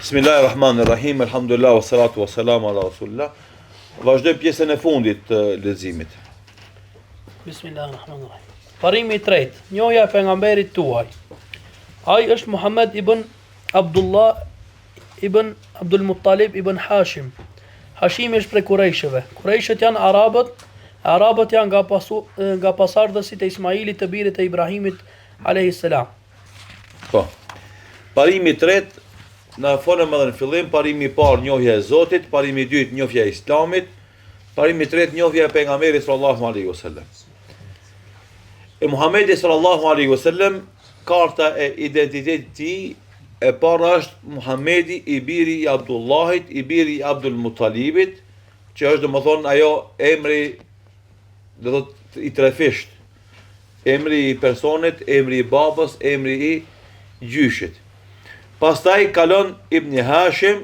Bismillahirrahmanirrahim, alhamdulillah, wassalatu wassalamu ala rasulillah. Vazhdojmë pjesën e fundit të leximit. Bismillahirrahmanirrahim. Parimi i tretë, njohja e pejgamberit tuaj. Ai është Muhammed ibn Abdullah ibn Abdul Muttalib ibn Hashim. Hashimi është prej Kurejshëve. Kurejshët janë Arabët janë nga pasardhësit e Ismailit të birit e Ibrahimit alayhis salam. Po. Parimi i tretë na folëm edhe në fillim, parimi i parë njohja e Zotit, parimi i dytë njohja e Islamit, parimi i tretë njohja e pejgamberit sallallahu alaihi wasallam. E Muhamedi sallallahu alaihi wasallam, karta e identitetit të tij e para është Muhamedi i biri i Abdullahit, i biri i Abdul Muttalibit, që është domethënë ajo emri do të i trefisht. Emri i personit, emri i babës, emri i gjyshit. Pastaj kalon Ibn Hashim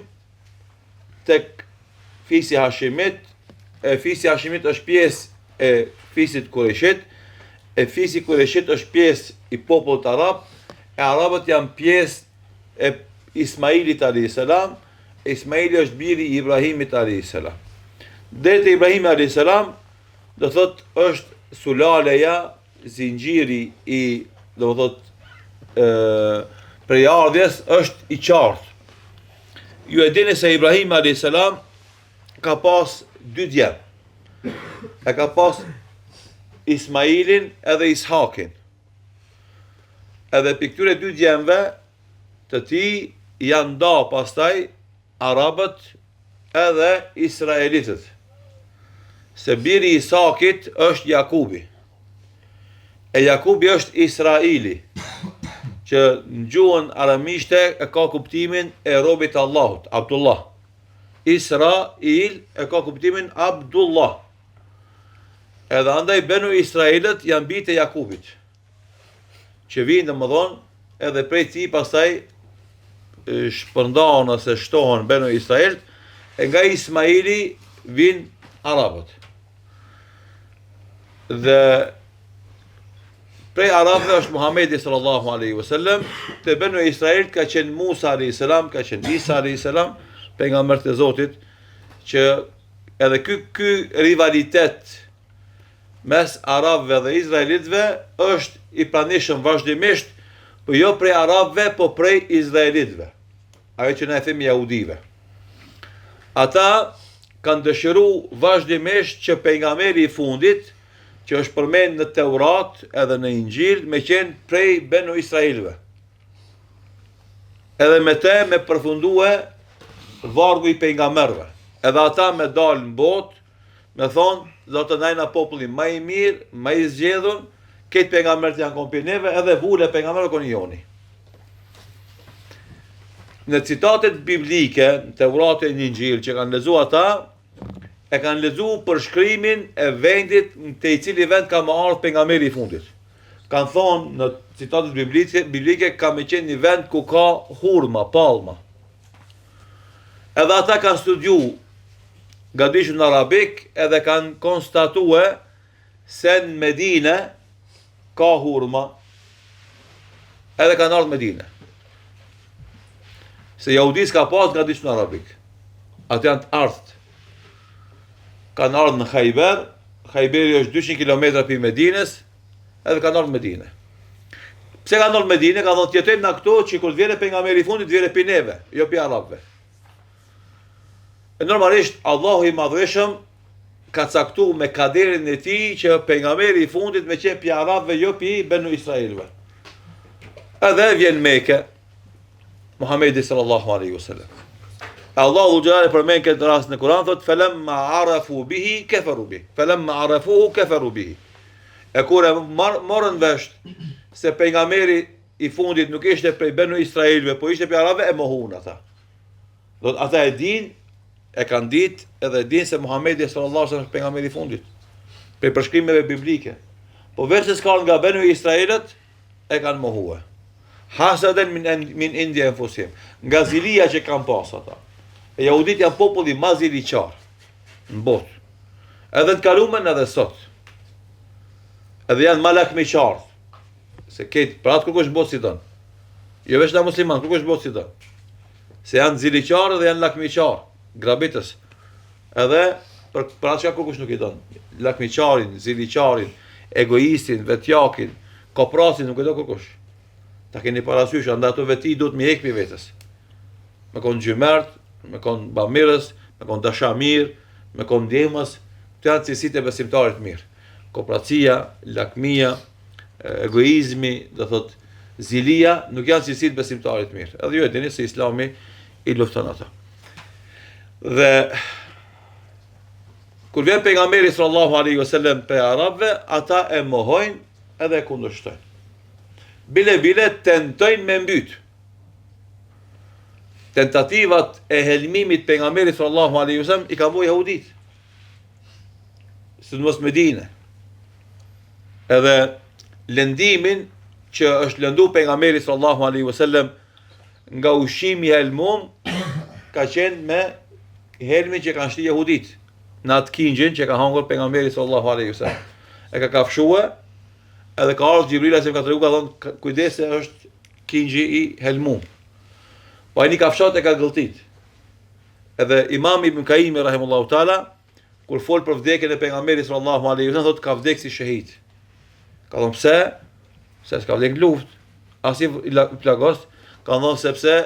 tek fisi Hashimit. Fisi Hashimit është pjesë e fisit Kureshit. Fisi Kureshit është pjesë i popullit arab. Arabët janë pjesë e Ismailit alayhis salam. Ismaili është biri i Ibrahimit alayhis salam. Deri te Ibrahimi alayhis salam do thot është sulaleja, zinxhiri i do thot prejardhjes është i qartë. Ju e dini se Ibrahim a.s. ka pas dy djem. E ka pas Ismailin edhe Ishakin. Edhe për këtyre dy djemve të ti janë nda pastaj Arabët edhe Israelitët. Se biri i Ishakit është Jakubi. E Jakubi është Israili, që në gjuhën aramishte e ka kuptimin e robit Allahut, Abdullah. Israil e ka kuptimin Abdullah. Edhe andaj benu Israelët janë bijtë e Jakubit, që vinë domethënë edhe prej tij pastaj shpërndahen ose shtohen benu Israelët, e nga Ismaili vinë Arabët. Dhe prej Arabëve është Muhamedi sallallahu alaihi wasallam, te benu Israil ka qenë Musa alayhis salam, ka qenë Isa alayhis salam, pejgamberët e Zotit, që edhe ky rivalitet mes Arabëve dhe Izraelitëve është i pranishëm vazhdimisht, po jo prej Arabëve, po prej Izraelitëve. Ajo që na e themi jahudive. Ata kanë dëshiruar vazhdimisht që pejgamberi i fundit, që është përmend në Teurat edhe në Injil, me qenë prej benu Israilve. Edhe me te me përfundue vargu i pejgamberëve. Edhe ata me dalë në botë, me thonë, do të najna popullin më i mirë, më i zgjedhur, këtë pejgamberët janë kompineve, edhe vule pejgamberët konë joni. Në citatet biblike, në Teurat e në Injil, që kanë lezu ata, e kanë lezu për shkrimin e vendit në te i cili vend ka më ardhur pejgamberi i fundit. Kanë thonë në citatet biblike ka me qenë një vend ku ka hurma, palma. Edhe ata kanë studiu gadishun në arabik edhe kanë konstatue se në Medine ka hurma edhe kanë ardhur Medine. Se jahudis ka pas gadishun në arabik. Atë janë të ardhët. Kanë ardhur në Khajber, Khajberi është 200 km për Medines, edhe kanë ardhur në Medine. Pse kanë ardhur në Medine? Ka thonë jetojmë na këtu që kur vjen pejgamberi i fundit vjen pi neve, jo pi arabëve. E normalisht Allahu i Madhëshëm ka caktuar me kaderin e tij që pejgamberi i fundit me qenë pi arabëve, jo pi benu Israilëve. Edhe vjen Mekë, Muhamedi sallallahu alaihi wasallam. Allahu Gjallë përmen këtë rast në Kur'an, thot, felemma arafu bihi, keferu bihi. Felemma arafuhu, keferu bihi. E kur e morën vesh se pejgamberi i fundit nuk ishte prej benu Israilve, po ishte prej arabëve, e mohun ata. Do të ata e din, e kanë dit, edhe din se Muhamedi sallallahu alaihi wasallam është pejgamberi i fundit. Prej përshkrimeve biblike. Po veç se s'kan nga benu Israilët, e kanë mohue. Hasaden min indi anfusihim. Nga zilia që kanë pas ata. E jahudit janë populli ma ziliqar në botë. Edhe të kalumen edhe sot. Edhe janë ma lakmiqar. Se ketë, për atë kërkush në botë si tënë. Jo veç na musliman, kërkush në botë si tënë. Se janë ziliqarë dhe janë lakmiqarë, grabitës. Edhe për atë që kush nuk i don. Lakmiqarin, ziliqarin, egoistin, vetjakin, koprasin nuk i do kush. Ta keni parasysh, andaj ato veti duhet mi hek pi vetës. Me kon gjymert, me kon bamirës, me kon dashamir, me kon ndjemës, të janë cilësitë e besimtarit mirë. Kopracia, lakmia, egoizmi, do thot zilia, nuk janë cilësitë besimtarit mirë. Edhe ju e dini se Islami i lufton ato. Dhe kur vjen pejgamberi sallallahu alaihi wasallam pe arabëve, ata e mohojnë edhe e kundërshtojnë. Bile tentojnë me mbyt. Tentativat e helmimit pejgamberit sallallahu alaihi wasallam i ka bëu jehudit. Sidomos Medine. Edhe lëndimin që është lëndu pejgamberi sallallahu alaihi wasallam nga ushqimi i helmum ka qenë me helmin që kanë shti jehudit në atë kingjin që ka hangur pejgamberi sallallahu alaihi wasallam. E ka kafshue edhe ka ardhur Xhibrila se ka treguar, ka thonë kujdes se është kingji i helmum. Po ai kafshat e ka gëlltit. Edhe Imam Ibn Kaimi rahimullahu taala kur fol për vdekjen e pejgamberit sallallahu alaihi wasallam thotë ka vdekur si shahid. Ka thonë pse? Se s'ka vdekur në luftë. As i plagos, ka thonë sepse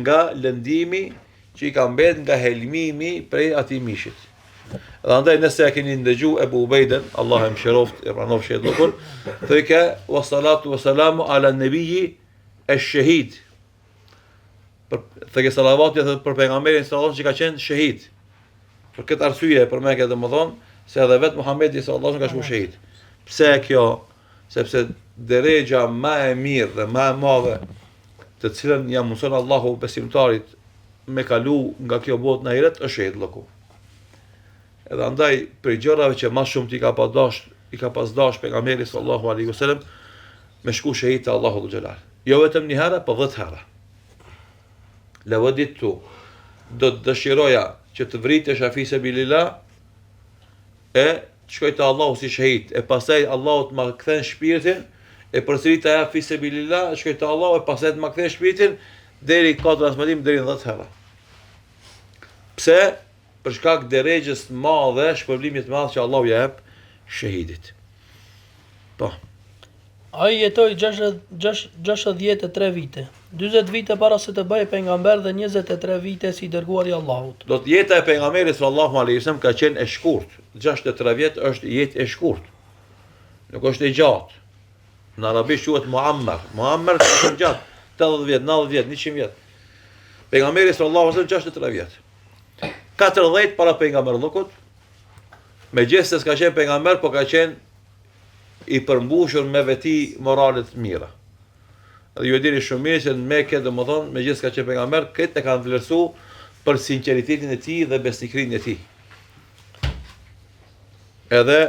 nga lëndimi që i ka mbet nga helmimi prej atij mishit. Dhe andaj nëse e keni ndëgju Ebu Ubejden, Allah e mëshiroft, e pranoft shetë lukur, thëjke, wa salatu wa salamu ala nebiji e shahid. Thëjke salavatja dhe për pejgamberin sallallahu që ka qenë shahid. Për këtë arsye, për me këtë më thonë, se edhe vetë Muhammedi sallallahu ka shku shahid. Pse kjo? Sepse deregja ma e mirë dhe ma e madhe të cilën ja mëson Allahu besimtarit me kalu nga kjo botë në ahiret, është shahid lëku. Edhe andaj për gjërave që më shumë i ka pas dash pejgamberi sallallahu alaihi wasallam me shku shahid te Allahu xhelal. Jo vetëm një herë, por 10 herë. La waditu do të dëshiroja që të vritesh fi sabilillah e shkoj te Allahu si shahid, e pastaj Allahu të më kthen shpirtin, e përsërita fi sabilillah, shkoj te Allahu e pastaj të më kthen shpirtin deri ka transmetim deri në 10 herë. Pse? Për shkak deregjës të madhe, shpërblimit të madh që Allahu ja jep shahidit. Po. Ai jetoi 63 vite. 40 vite para se të bëhej pejgamber dhe 23 vite si dërguari i Allahut. Do të jeta e pejgamberit sallallahu alaihi wasallam ka qenë e shkurt. 63 vjet është jetë e shkurt. Nuk është e gjatë. Në arabisht quhet Muammar. Muammar është gjatë. 80 vjet, 90 vjet, 100 vjet. Pejgamberi sallallahu alaihi wasallam 63 vjet. 40 para pejgamberllukut, me gjithë se s'ka qenë pejgamber, po ka qenë i përmbushur me veti moralet mira. Dhe ju e dini shumë mirë që në Mekë, domethënë, me gjithë s'ka qenë pejgamber, këtë e kanë vlerësu për sinqeritetin e tij dhe besnikrinë e tij. Edhe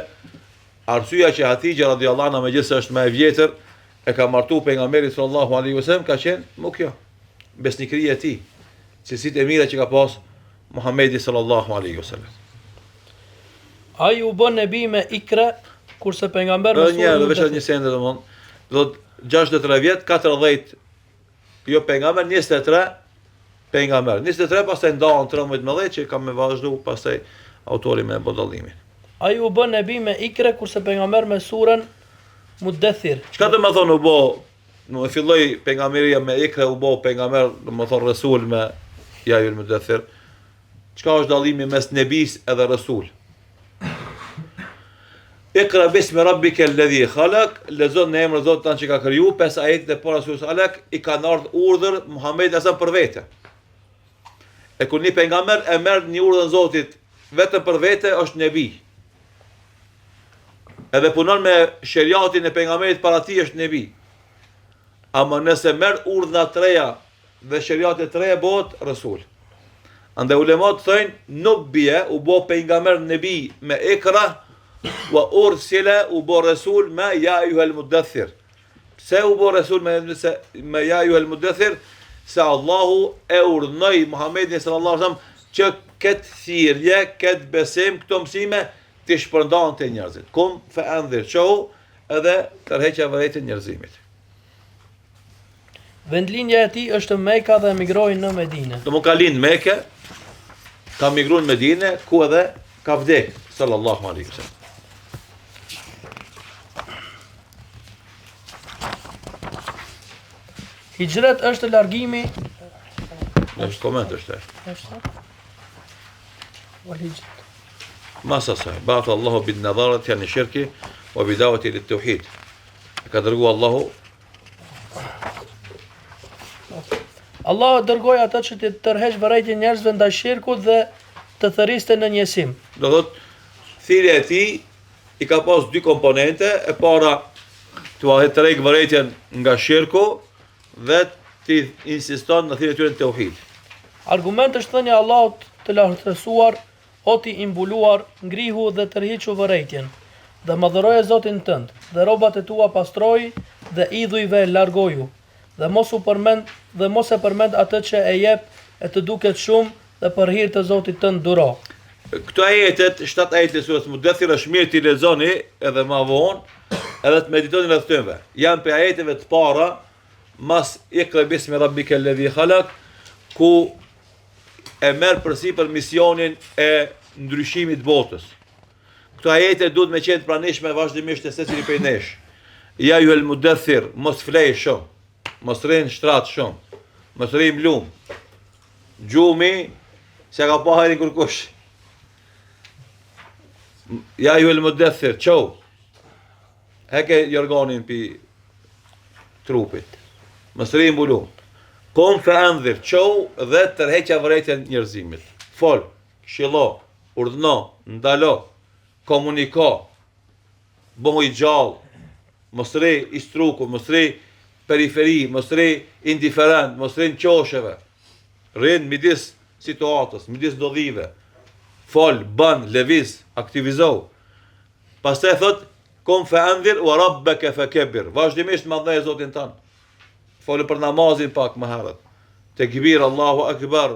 arsyeja që Hatixha radhiyallahu anha me gjithë se është më e vjetër, e ka martu pejgamberit sallallahu alaihi wasallam, ka qenë më kjo, besnikëria e tij, cilësitë e mira që ka pas Muhammedi sallallahu alaihi wasallam. Ai u bën nebi me Ikra, kurse pejgamber me një veç një sende domthon, do 63 vjet, 40 jo pejgamber, 23 pejgamber. 23 pastaj ndahën 13 që ka me vazhdu pastaj autori me bodallimin. Ai u bën nebi me Ikra, kurse pejgamber me surën Mudaththir. Çka do të thonë u bë? Në filloi pejgamberia me Ikra, u bë pejgamber, do të thonë rasul me ja el Mudaththir. Çka është dallimi mes nebis edhe rasul? Iqra bismi rabbika alladhi khalaq, lezon në emrin e Zotit tanë që ka kriju, 5 ajete të para surës Alaq i kanë ardhur urdhër Muhamedit asa për vete. E kur një pejgamber e merr një urdhën e Zotit vetëm për vete është nebi. Edhe punon me sheriatin e pejgamberit para tij është nebi. Ama nëse merr urdhna të reja dhe sheriatet të reja bëhet rasul. Andaj ulemat thëjnë nuk bie u bo pejgamber nebi me Ikra wa ursila u bo rasul me ja ayyuhal mudaththir. Pse u bo rasul me ja ayyuhal mudaththir? Se Allahu e urdhnoi Muhammedin sallallahu alaihi wasallam që këtë thirrje, këtë besim, këto mësime të shpërndante njerëzit. Kum fa anzir show edhe tërheqja vërejtë njerëzimit. Vendlinja e tij është Mekka dhe emigroi në Medinë. Do më ka lind Mekë, ka migruar në Medinë, ku edhe ka vdek, sallallahu alaihi wasallam. Hijret është largimi Është koment është. والهجرة. ما صحيح بعث الله بالنظارة يعني الشرك وبدعوة للتوحيد ka dërguar Allahu Allah dërgoi ata që të tërheq vërejtjen njerëzve ndaj shirkut dhe të thëriste në njësim. do thot thirrja e tij i ka pas dy komponente, e para të tërheq vërejtjen nga shirku dhe të insiston në thirrjen e tyre në tauhid. Argument është thënia e Allahut të lartësuar, o ti imbuluar, ngrihu dhe tërhiqu vërejtjen, dhe madhëroje Zotin tënd, dhe rrobat e tua pastroj dhe idhujve largoju, dhe mos e përmend atë që e jep e të duket shumë dhe për hir të Zotit tënd duro. Këto ajetet, 7 ajete surës Mudaththir është mirë t'i lexoni edhe më vonë, edhe të meditoni rreth tyre. Janë për ajeteve të para mas Iqra bismi rabbikal ladhi khalaq, ku e merr përsipër misionin e ndryshimit të botës. Këto ajete duhet me qenë pranishme vazhdimisht e secili prej nesh. Ja ju el mudaththir, mos flej shumë, mos rrin shtrat shumë, mos rrin blum. Gjumi se ka pa hajrin kërkush. Ja ju el mudaththir, çau. Heke jorganin pi trupit. Mos rrin blum. Kom fe andhir, çau dhe tërheqja vërejtjen njerëzimit. Fol, këshillo, urdhno, ndalo, komuniko, bëhu i gjallë, mos rri i struku, mos rri periferi, mos rri indiferent, mos rri në qosheve. Rrin midis situatës, midis ndodhive. Fol, bën, lëviz, aktivizo. Pastaj thot, kom fe andhir wa rabbaka fakabir. Vazhdimisht madhej Zotin tan. Folë për namazin pak më herët. Tekbir, Allahu akbar,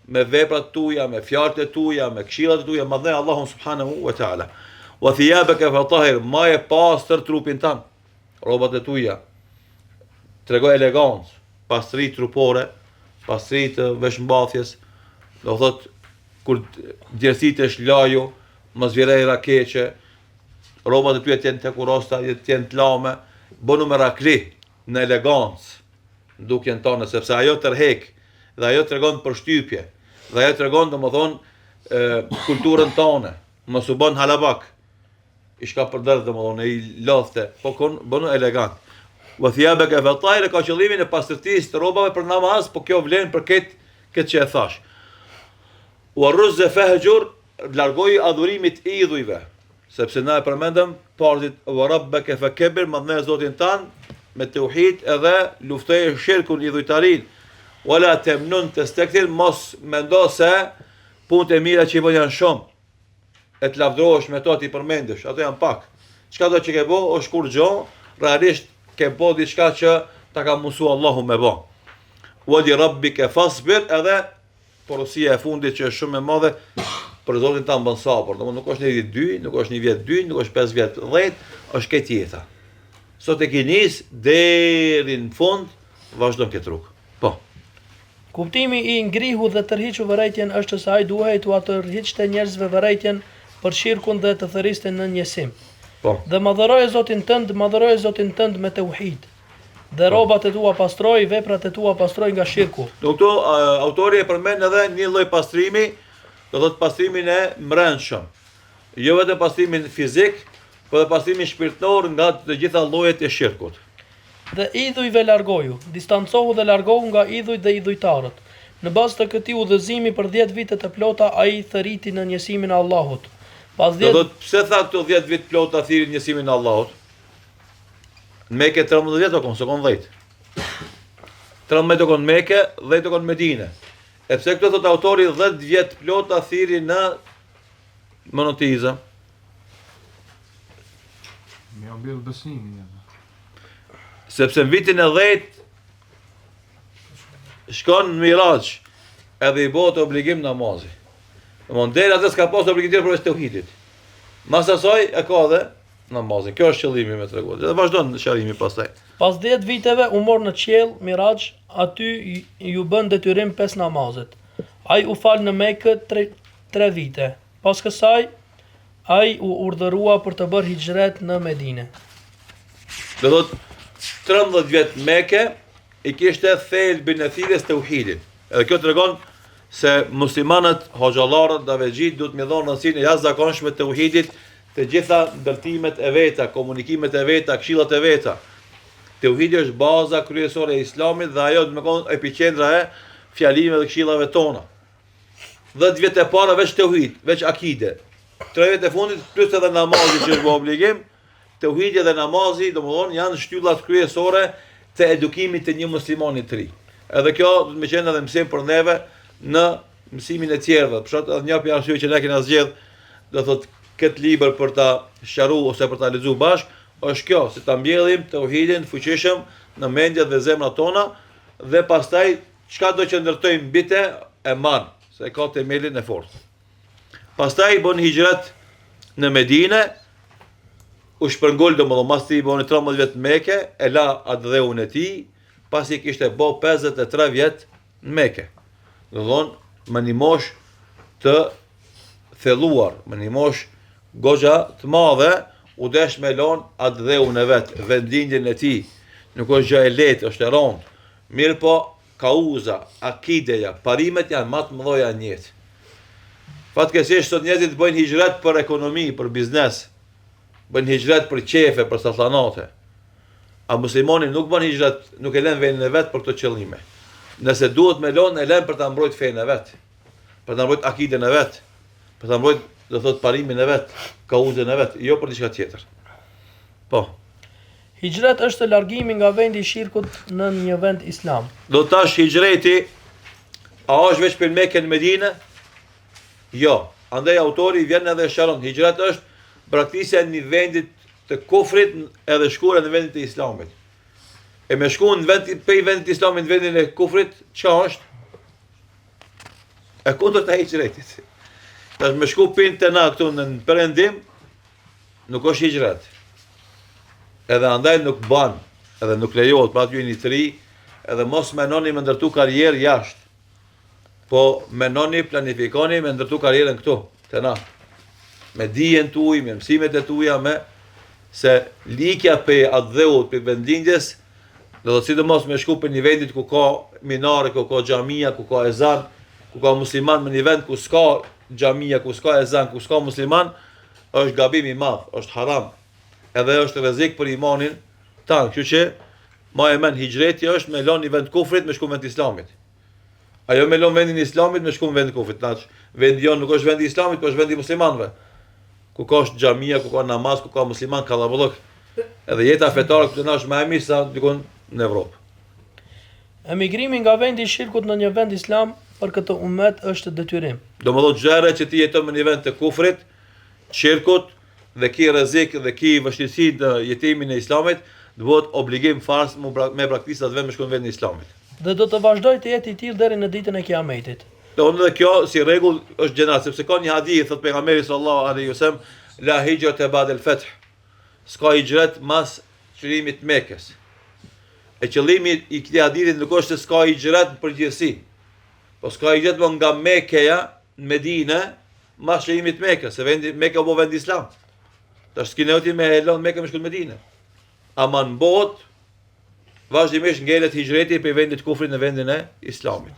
me veprat tuja, me fjalët e tuja, me këshillat e tuja, madhej Allahun subhanahu wa taala. Wa thiyabaka fatahir, ma e pastër trupin tan. Rrobat e tuja. Tregoj elegancë, pastri trupore, pastri të veshmbathjes. Do thot kur djersitesh laju, mos vjerej rakeqe, rrobat e tuja të jenë të kurosta, të jenë të lame, bënu me rakli, në elegancë. Dukjen tonë, sepse ajo tërhek dhe ajo tregon përshtypje dhe ajo tregon domethënë kulturën tonë, mos u bën halabak. I shka përdër domethënë i lodhte, po bënu elegant. Wa thiyabaka fatahir ka qëllimin e pastërtisë të rrobave për namaz, po kjo vlen për këtë që e thash. Wa ruzza fahjur, largoi adhurimit e idhujve, sepse na e përmendëm partit wa rabbaka fakabir, madhne Zotin tan me tauhid edhe luftoj shirkun idhujtarin. Wala tamnun tastakthir, mos mendo se punët e mira që i bën janë shumë. E të lavdrohesh me to ti përmendesh, ato janë pak. Çka do që ke bë, është kur gjë, realisht ke bë diçka që ta ka mësuar Allahu me bë. Wadi rabbika fasbir, edhe porosia e fundit që është shumë e madhe për Zotin ta bën sabër. Domethënë nuk është një vit 2, nuk është një vjet 2, nuk është 5 vjet 10, është këtë jeta. Sot e kinis deri në fund vazhdon këtë rrugë. Po. Kuptimi i ngrihu dhe tërhiqu vërejtjen është se ai duhej t'u tërhiqte njerëzve vërejtjen për shirkun dhe të thëriste në njësim. Po. Dhe madhëroje Zotin tënd me tauhid. Dhe rrobat e tua pastroj, veprat e tua pastroj nga shirku. Do këto autori e përmend edhe një lloj pastrimi, do thotë pastrimin e mbrëmshëm. Jo vetëm pastrimin fizik, por edhe pastrimin shpirtëror nga të gjitha llojet e shirkut. Dhe idhujve largoju, distancohu dhe largohu nga idhujt dhe idhujtarët. Në bazë të këtij udhëzimi për 10 vite të plota ai thëriti në njësimin e Allahut. Pas 10 Do thotë pse tha këto 10 vit plota thirrin njësimin e Allahut? Në Mekë 13 vjet apo sekond 10. 13 okon Mekë, 10 okon Medinë. E pse këto thot autori 10 vjet plota thirrin në monoteizëm? Me ambjell besimin edhe. Sepse në vitin e 10 shkon në Miraj, edhe i bëhet obligim namazi. Domthonë deri atë s'ka pas obligim tjetër përveç tauhidit. Mas asaj e ka edhe namazin. Kjo është qëllimi me treguar. Dhe vazhdon shërimi pastaj. Pas 10 viteve u mor në qiell Mirax, aty ju bën detyrim 5 namazet. Ai u fal në Mekë 3 vite. Pas kësaj ai u urdhërua për të bërë hijret në Medinë. Do thot 13 vjet Mekë i kishte thelbin e thirrjes të tauhidit. Edhe kjo tregon se muslimanët, hoxhallarët, davexhit duhet më dhonë rëndësinë e jashtëzakonshme të tauhidit të gjitha ndërtimet e veta, komunikimet e veta, këshillat e veta. Tauhidi është baza kryesore e Islamit dhe ajo do të thonë epiqendra e fjalimeve dhe këshillave tona. 10 vjet e para veç tauhid, veç akide. 3 vjet e fundit plus edhe namazi që është obligim, tauhidi dhe namazi, domthonë janë shtyllat kryesore të edukimit të një muslimani të ri. Edhe kjo do të më qenë edhe mësim për neve në mësimin e tjerëve. Për shkak të një për arsye që ne kemi zgjedh, do thotë këtë libër për ta sqaruar ose për ta lexuar bashk, është kjo, se ta mbjellim tauhidin fuqishëm në mendjet dhe zemrat tona dhe pastaj çka do që ndërtojmë mbi të e marr, se ka themelin e fortë. Pastaj bën hijret në Medinë, u shpërngol domosdoshmë pas i bën 13 vjet në Mekë, e la atë dheun e tij, pasi kishte bë 53 vjet në Mekë. Do thonë më një mosh të thelluar, më një mosh goxha të madhe, u desh me lon atë dheun e vet, vendindjen e tij. Nuk është gjë e lehtë, është e rëndë. Mirë po, kauza, akideja, parimet janë më të mëdha në jetë. Fatkeqësisht sot njerëzit bëjnë hijret për ekonomi, për biznes, bëjnë hijret për qefe, për saltanate. A muslimani nuk bën hijret, nuk e lën vendin e vet për këto qëllime. Nëse duhet me lon, e lën për ta mbrojtur fenë e vet, për ta mbrojtur akiden e vet, për ta mbrojtur, do thot, parimin e vet, kauzën e vet, jo për diçka tjetër. Po. Hijret është largimi nga vendi i shirkut në një vend islam. Do tash hijreti a është veç për Mekë në Medinë? Jo. Andaj autori vjen edhe shëron, hijret është braktisja në vendit të kufrit edhe shkuara në vendin e islamit. E me shku në vend pe vendit të islamit në vendin e kufrit, ç'a është? E kundërta e hijretit. Tash me shku pinë të na këtu në perëndim, nuk është hijret. Edhe andaj nuk ban, edhe nuk lejohet pra t'ju jeni të ri, edhe mos menoni me ndërtu karrierë jashtë. Po menoni, planifikoni me ndërtu karrierën këtu, të na. Me dijen tuaj, me mësimet e tuaja, me se likja pe atë dheut për vendindjes, do të sidomos me shku për një vendit ku ka minare, ku ka xhamia, ku ka ezan, ku ka musliman, me një vend ku s'ka xhamia, ku s'ka ezan, ku s'ka musliman, është gabim i madh, është haram. Edhe është rrezik për imanin tanë, kështu që ma e men hijreti është me lon një vend kufrit me shku në vend islamit. Ajo me lon vendin islamit me shku në vend kufrit. Vendi jon nuk është vendi islamit, po është vendi muslimanëve. Ku ka xhamia, ku ka namaz, ku ka musliman kallaballok. Edhe jeta fetare këtu na është më e mirë sa dikon në Evropë. Emigrimi nga vendi i shirkut në një vend islam për këtë ummet është detyrim. Domethënë çdo që ti jeton në një vend të kufrit, shirkut dhe ki rrezik dhe ki vështirësi në jetimin e islamit, duhet obligim fars me praktikisat vetë me shkon në vendin e islamit. Dhe do të vazhdoj të jetë i tillë deri në ditën e Kiametit. Dhe kjo si rregull është gjenat, sepse ka një hadith thot pejgamberi sallallahu alaihi wasallam, la hijrata ba'da al-fath. S'ka hijret mas çlimit të Mekës. E qëllimi i këtij hadithi nuk është se s'ka hijret në përgjithësi. Po s'ka hijret nga Mekëja në Medinë mas çlimit të Mekës, se vendi Mekë apo vend islam. Tash skinoti me helon Mekë me shkon në Medinë. Ama në botë vazhdimisht ngelet hijreti për vendit kufrit në vendin e islamit.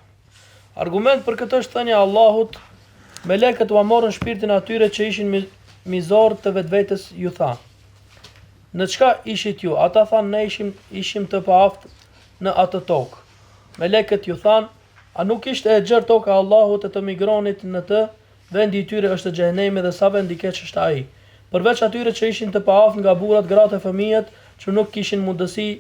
Argument për këtë është thënia e Allahut, melekët u morën shpirtin atyre që ishin mizor të vetvetes ju tha. Në çka ishit ju? Ata thanë ne ishim të paaft në atë tokë. Melekët ju thanë, a nuk ishte e gjerë toka e Allahut e të migronit në të, vendi i tyre është xhenemi dhe sa vend i keq është ai. Përveç atyre që ishin të paaft nga burrat, gratë e fëmijët, që nuk kishin mundësi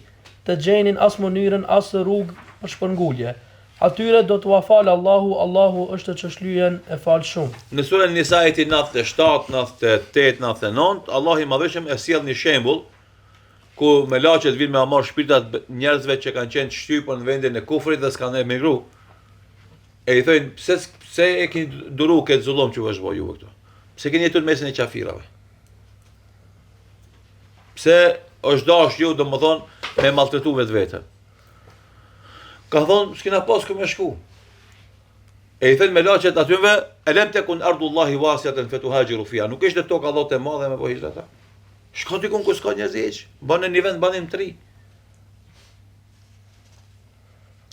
të gjenin as mënyrën as rrugë për shpërngulje. Atyre do t'u falë Allahu, Allahu është çështlyen e falshëm. Në surën Nisa 97, 98, 99, Allahu i Madhëshëm e sjell një shembull ku melaçet vinë me marr shpirtat njerëzve që kanë qenë shtypur në vendin e kufrit dhe s'kanë emigruar. E i thojnë, pse e keni duru këtë zullom që vazhdoi juve këtu? Pse keni jetuar në mesin e qafirave? Pse është dash ju, domethënë, me maltretu vetë. Ka thonë, s'kina pas ku me shku. E I thënë me laqet atyve, elem tekun ardullahi wasiatan fetuhajiru fiha. Nuk ishte tokë Allahut e madhe me po hijrata. Shko dikun ku s'ka njerëz hiç. Banë një vend banim të ri.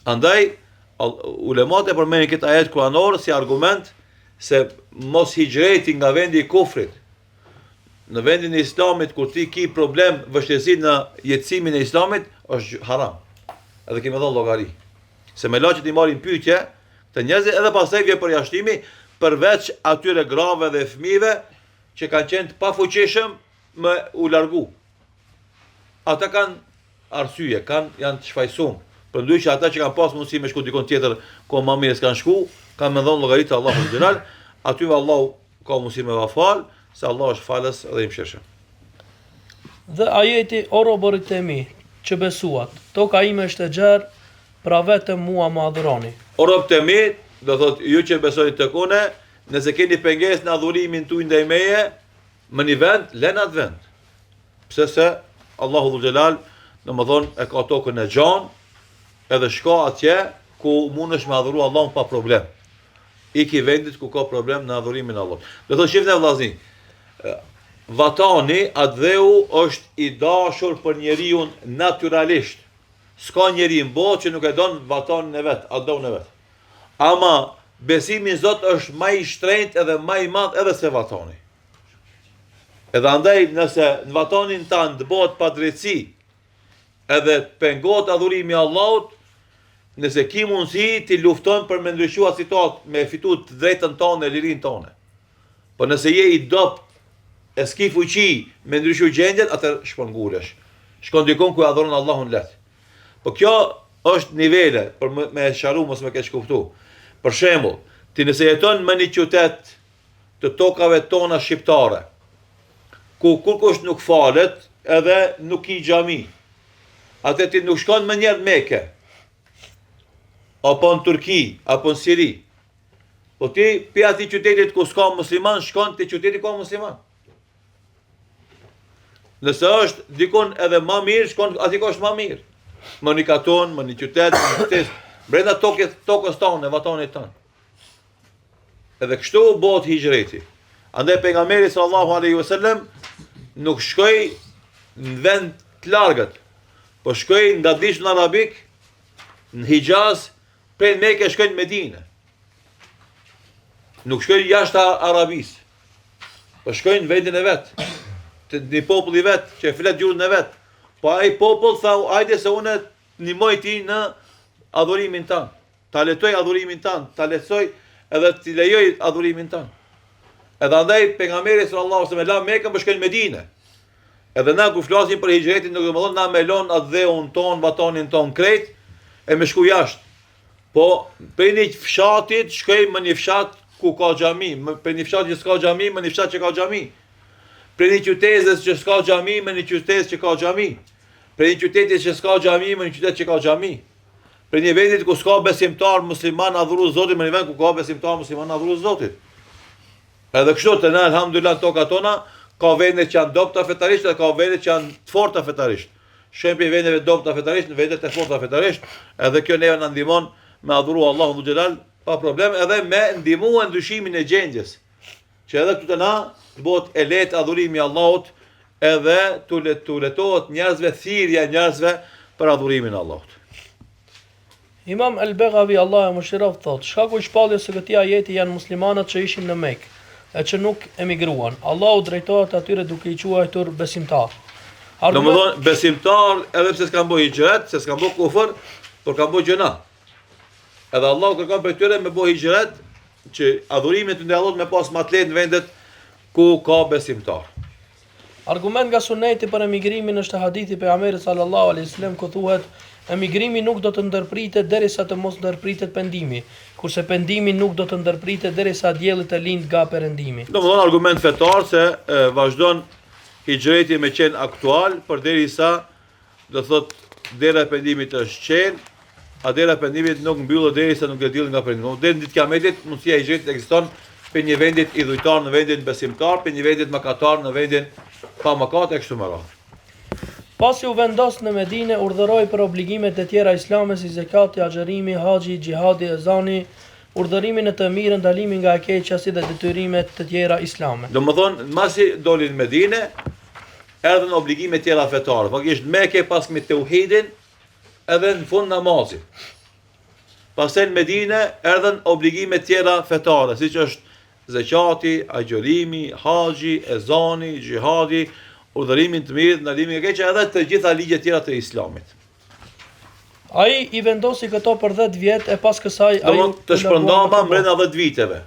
Andaj, ulemat e përmenin këtë ajet kuranor si argument se mos hijreti nga vendi I kufrit. Në vendin e Islamit, kur ti ki problem vështirësi në jetësimin e Islamit, është haram. Edhe kemi dhënë llogari. Se me laqet I marrin pyetje, të njerëzit edhe pastaj vjen përjashtimi përveç atyre grave dhe fëmijëve që kanë qenë të pafuqishëm me u largu. Ata kanë arsye, janë të shfaqsuar. Përndryshe ata që kanë pas mundësi me shku dikon tjetër, ku më mirë s'kan shku, kanë me dhënë llogaritë Allahu xhelal, atyve Allahu ka mundësi me va fal, se Allah është falës dhe I mëshirshëm. Dhe ajeti o robërit e mi, që besuat, toka ime është e gjerë, pra vetëm mua më adhuroni. O robët e mi, do thot ju që besoni tek unë, nëse keni pengesë në adhurimin tuaj ndaj meje, më një vend, lën atë vend. Pse se Allahu dhul xhelal, domethënë e ka tokën e gjan, edhe shko atje ku mundesh me adhuru Allahun pa problem. Iki vendit ku ka problem në adhurimin e Allahut. Do thotë shifni vllazni, vatani, adheu është I dashur për njeriu natyralisht. S'ka njeri në botë që nuk e don vatanin e vet, adhun e vet. Ama besimi në Zot është më I shtrenjtë edhe më I madh edhe se vatani. Edhe andaj nëse në vatanin tanë të bëhet padrejtësi, edhe të pengohet adhurimi I Allahut, nëse ki mundësi ti lufton për me ndryshuar situatë, me fitu të drejtën tonë e lirinë tonë. Po nëse je I dopt, e s'ki fuqi me ndryshu gjendjet, atë shkon ngulesh. Shkon dikon ku adhuron Allahun let. Po kjo është nivele, për me sharu mos me keq kuptu. Për shembull, ti nëse jeton në një qytet të tokave tona shqiptare, ku kurkush nuk falet, edhe nuk I xhami, atë ti nuk shkon më njerë Mekë, apo në Turki, apo në Siri. Po ti, pi ati qytetit ku s'ka musliman, shkon të qytetit ku musliman. Nëse është dikon edhe ma mirë, shkon ati ku është ma mirë. Më një katon, më një qytet, më një qytet, brenda tokës tonë, e vatonit tonë. Edhe kështu bëhet hijreti. Andaj pejgamberi sallallahu alaihi wasallam nuk shkoi në vend të largët, po shkoi nga dishun arabik, në Hijaz, prej Mekë shkoi në Medinë. Nuk shkoi jashtë Arabisë, po shkoi në vendin e vet, të një popull I vet, që e flet gjuhën e vet. Po ai popull tha, hajde se unë ndihmoj ti në adhurimin tan. Ta letoj adhurimin tan, ta lehtësoj edhe t'i lejoj adhurimin tan. Edhe andaj pejgamberi sallallahu alaihi wasallam la Mekën për shkojnë në Medinë. Edhe na kur flasim për hijretin, nuk do të thonë na me lon atë dheun ton, vatanin ton krejt e me shku jashtë. Po për një fshatit shkojmë në një fshat ku ka xhami, për një fshat që s'ka xhami, në një fshat që ka xhami. Për një qytetës që s'ka xhami, në një qytet që ka xhami. Për një qytetit që s'ka xhami, në një qytet që ka xhami. Për një vendit ku s'ka besimtar musliman adhuru Zotit, në një vend ku ka besimtar musliman adhuru Zotit. Edhe kështu të na elhamdulillah toka tona ka vende që janë dobta fetarisht dhe ka vende që janë të forta fetarisht. Shempi vendeve dobta fetarisht në vendet e forta fetarisht, edhe kjo neve na ndihmon me adhuru Allahun xhelal pa problem, edhe me ndihmuar ndryshimin e gjendjes. Që edhe këtu të na të bëhet e lehtë adhurimi I Allahut, edhe tu letohet njerëzve thirrja e njerëzve për adhurimin e Allahut. Imam Al-Baghawi Allah e mëshiroft thot, shkaku I shpalljes së këtij ajeti janë muslimanët që ishin në Mekë, e që nuk emigruan. Allahu drejtohet atyre duke I quajtur besimtar. Domethënë besimtar edhe pse s'kan bëu hijret, se s'kan bëu kufër, por kanë bëu gjëna. Edhe Allahu kërkon për tyre me bëu hijret, që adhurimet ndaj Allahut me pas më të lehtë në vendet ku ka besimtar. Argument nga suneti për emigrimin është hadithi pejgamberit sallallahu alaihi wasallam ku thuhet emigrimi nuk do të ndërpritet derisa të mos ndërpritet pendimi, kurse pendimi nuk do të ndërpritet derisa dielli të lind nga perëndimi. Domethënë argument fetar se vazhdon hijreti me qenë aktual përderisa do thot dera e pendimit është qenë, a dera e pendimit nuk mbyllet derisa nuk e diell nga perëndimi. Deri në ditë kiametit mundësia e hijretit ekziston për një vendit idhujtar në vendin besimtar, për një vendit mëkatar në vendin pa mëkat e kështu me radhë. Pasi u vendos në Medinë, urdhëroi për obligimet e tjera islame si zakati, agjerimi, haxhi, xhihadi, ezani, urdhërimin e të mirë, ndalimin nga e keqja si dhe detyrimet të tjera islame. Domethënë, masi dolin në Medinë, erdhën obligime tjera fetare. Faktikisht Mekë pas me tauhidin, edhe në fund namazit. Pastaj në Medinë erdhën obligime tjera fetare, siç është zakati, agjërimi, haxhi, ezani, xhihadi, urdhërimin të mirë, ndalimin nga e keqja, edhe të gjitha ligjet tjera të Islamit. Ai i vendosi këto për 10 vjet e pas kësaj ai të shpërndama brenda 10 viteve.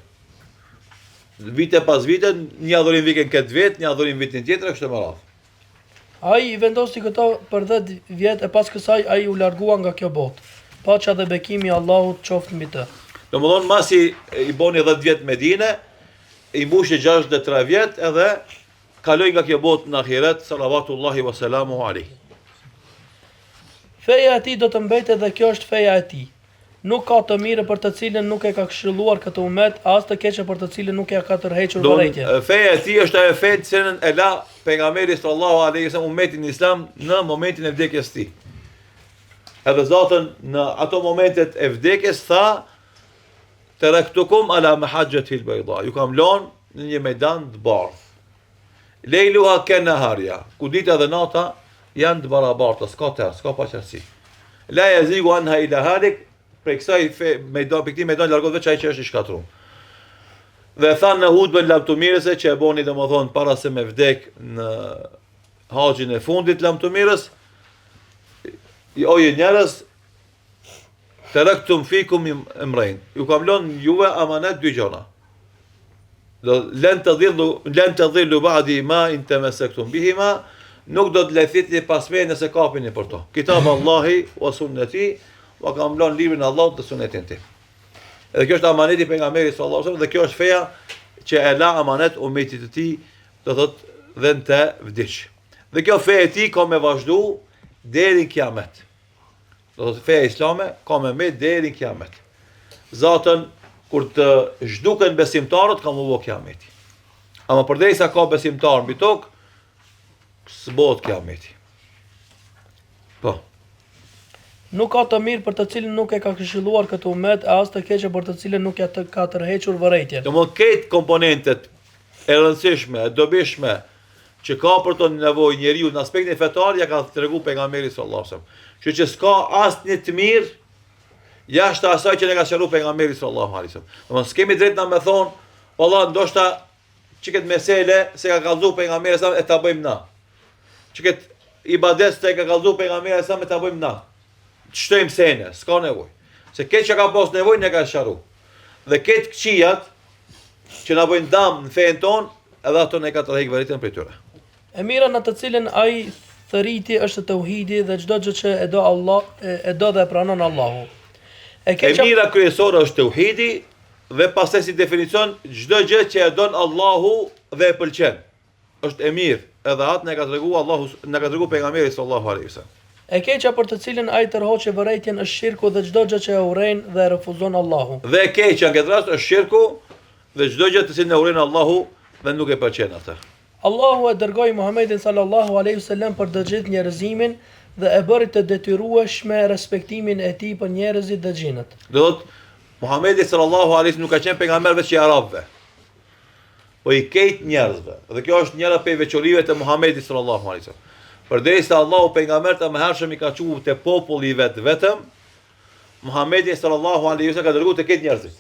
Vite pas vite, një adhurim viken këtë vit, një adhurim vitin tjetër, kështu me radhë. Ai i vendosi këto për 10 vjet e pas kësaj ai u largua nga kjo botë. Paqja dhe bekimi i Allahut qoftë mbi të. Domethënë masi i boni 10 vjet Medinë, i mbushi 63 vjet edhe kaloi nga kjo botë në ahiret, salawatullahi wa salamu alaihi. Feja e tij do të mbetet dhe kjo është feja e tij. Nuk ka të mirë për të cilën nuk e ka këshilluar këtë umet, as të keqe për të cilën nuk e ka tërhequr vërejtje. Feja e tij është ajo fe që cilën e la pejgamberi sallallahu alaihi wasallam umetin islam në momentin e vdekjes së tij. Edhe Zotën në ato momentet e vdekjes tha: "Taraktukum ala mahajjatil bayda." Ju kam lënë në një mejdan të bardhë. Lejluha kenaharja, ku dita dhe nata janë të barabarta, s'ka tërë, s'ka paqërsi. La yazigu anha ila halik, për kësaj mejdan, për këtij mejdan largohet veç ai që është i shkatruar. Dhe thanë në hutbën lamtumirëse që e boni domethënë para se me vdek në haxhin e fundit lamtumirës, o ju njerëz, taraktum fikum imrain. Ju kam lënë juve amanet dy gjëra. Lën të dhillu ba'di ma in tamassaktum bihima, nuk do të lethitni pas me nëse kapini për to. Kitab Allahi wa sunneti, wa kam lënë librin Allahut dhe sunetin tim. Edhe kjo është amaneti pejgamberit sallallahu alaihi wasallam dhe kjo është feja që e la amanet umetit të tij, do thotë dhe në të vdiq. Dhe kjo feja e tij ka me vazhdu deri në kiamet. Do thotë feja islame ka me deri në kiamet. Zatën kur të zhduken besimtarët ka më bë kiameti. Ama përderisa ka besimtar mbi tokë, s'bëhet kiameti. Po. Nuk ka të mirë për të cilën nuk e ka këshilluar këtë umet, as të keqe për të cilën nuk ja ka tërhequr vërejtjen. Domthonë këtë komponentet e rëndësishme, e dobishme që ka për të nevojë njeriu në aspektin fetar, ja ka treguar pejgamberi sallallahu alajhi wasallam. Kështu që s'ka asnjë të mirë jashtë asaj që ne ka shëruar pejgamberi sallallahu alajhi wasallam. Domthonë s'kemi drejt na më thon, vallahi ndoshta çiket mesele se ka kallëzuar pejgamberi sallallahu alajhi wasallam e ta bëjmë na. Çiket ibadet se ka kallëzuar pejgamberi sallallahu alajhi wasallam e ta bëjmë na. Shtojmë sene, s'ka nevojë. Se këtë që ka pas nevojë ne ka shëruar. Dhe këtë këqijat që na bëjnë dëm në fen ton, edhe ato ne ka tërheq vërtetën prej tyre. E mira në të cilën ai thëriti është tauhidi dhe çdo gjë që e do Allah, e do dhe e pranon Allahu. E mira kryesore është tauhidi dhe pastaj si definicion çdo gjë që e don Allahu dhe e pëlqen. Është e mirë, edhe atë ne ka treguar Allahu, na ka treguar pejgamberi sallallahu alaihi wasallam. E keqja për të cilën ai tërhoqe vërejtjen është shirku dhe çdo gjë që e urren dhe e refuzon Allahu. Dhe e keqja në këtë rast është shirku dhe çdo gjë të cilën e urren Allahu dhe nuk e pëlqen atë. Allahu e dërgoi Muhamedit sallallahu alaihi wasallam për të gjithë njerëzimin dhe e bëri të detyrueshme respektimin e tij për njerëzit dhe xhinët. Do thotë Muhamedi sallallahu alaihi wasallam nuk ka qenë pejgamber veç i arabëve, po i këtë njerëzve. Dhe kjo është njëra prej veçorive të Muhamedit sallallahu alaihi wasallam. Përderisa Allahu pejgambert e mëhershëm i ka thënë te populli vetëm, Muhamedi sallallahu alaihi wasallam ka dërguar te këtë njerëzit.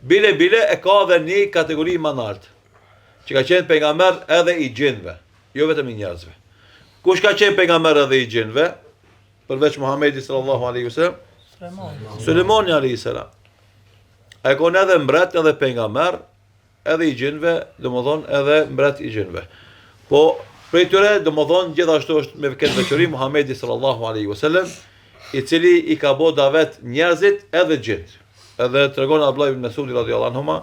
Bile e ka edhe një kategori më lart, që ka qenë pejgamber edhe i gjinëve, jo vetëm i njerëzve. Kush ka qenë pejgamber edhe i gjinëve, përveç Muhamedi sallallahu alaihi wasallam? Sulejmani alaihi salam. Ai ka qenë edhe mbret edhe pejgamber, edhe i gjinëve, domethënë edhe mbret i gjinëve. Po prej tyre, domethënë gjithashtu është me këtë veçori Muhamedi sallallahu alaihi wasallam, i cili i ka bë davet njerëzit edhe gjinët. Edhe tregon Abdullah ibn Mas'ud radhiyallahu anhu,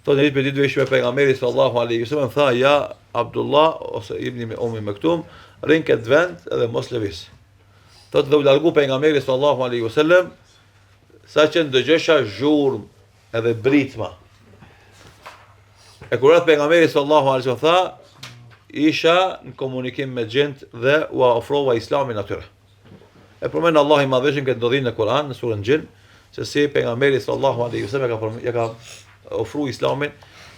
thonë një ditë vesh me pejgamberin sallallahu alaihi wasallam, tha ja Abdullah ose ibn Ummi Maktum, rin këtë vend edhe mos lëviz. Thotë dhe u largu pejgamberi sallallahu alaihi wasallam, saqë ndëgjesha zhurmë edhe britma. E kur atë pejgamberi sallallahu alaihi wasallam tha, isha në komunikim me gjend dhe u ofrova islamin atyre. E përmend Allah i madhëshëm këtë ndodhin në Kur'an në surën Gjin, se si pejgamberi sallallahu alaihi wasallam ja ka ofruar islamin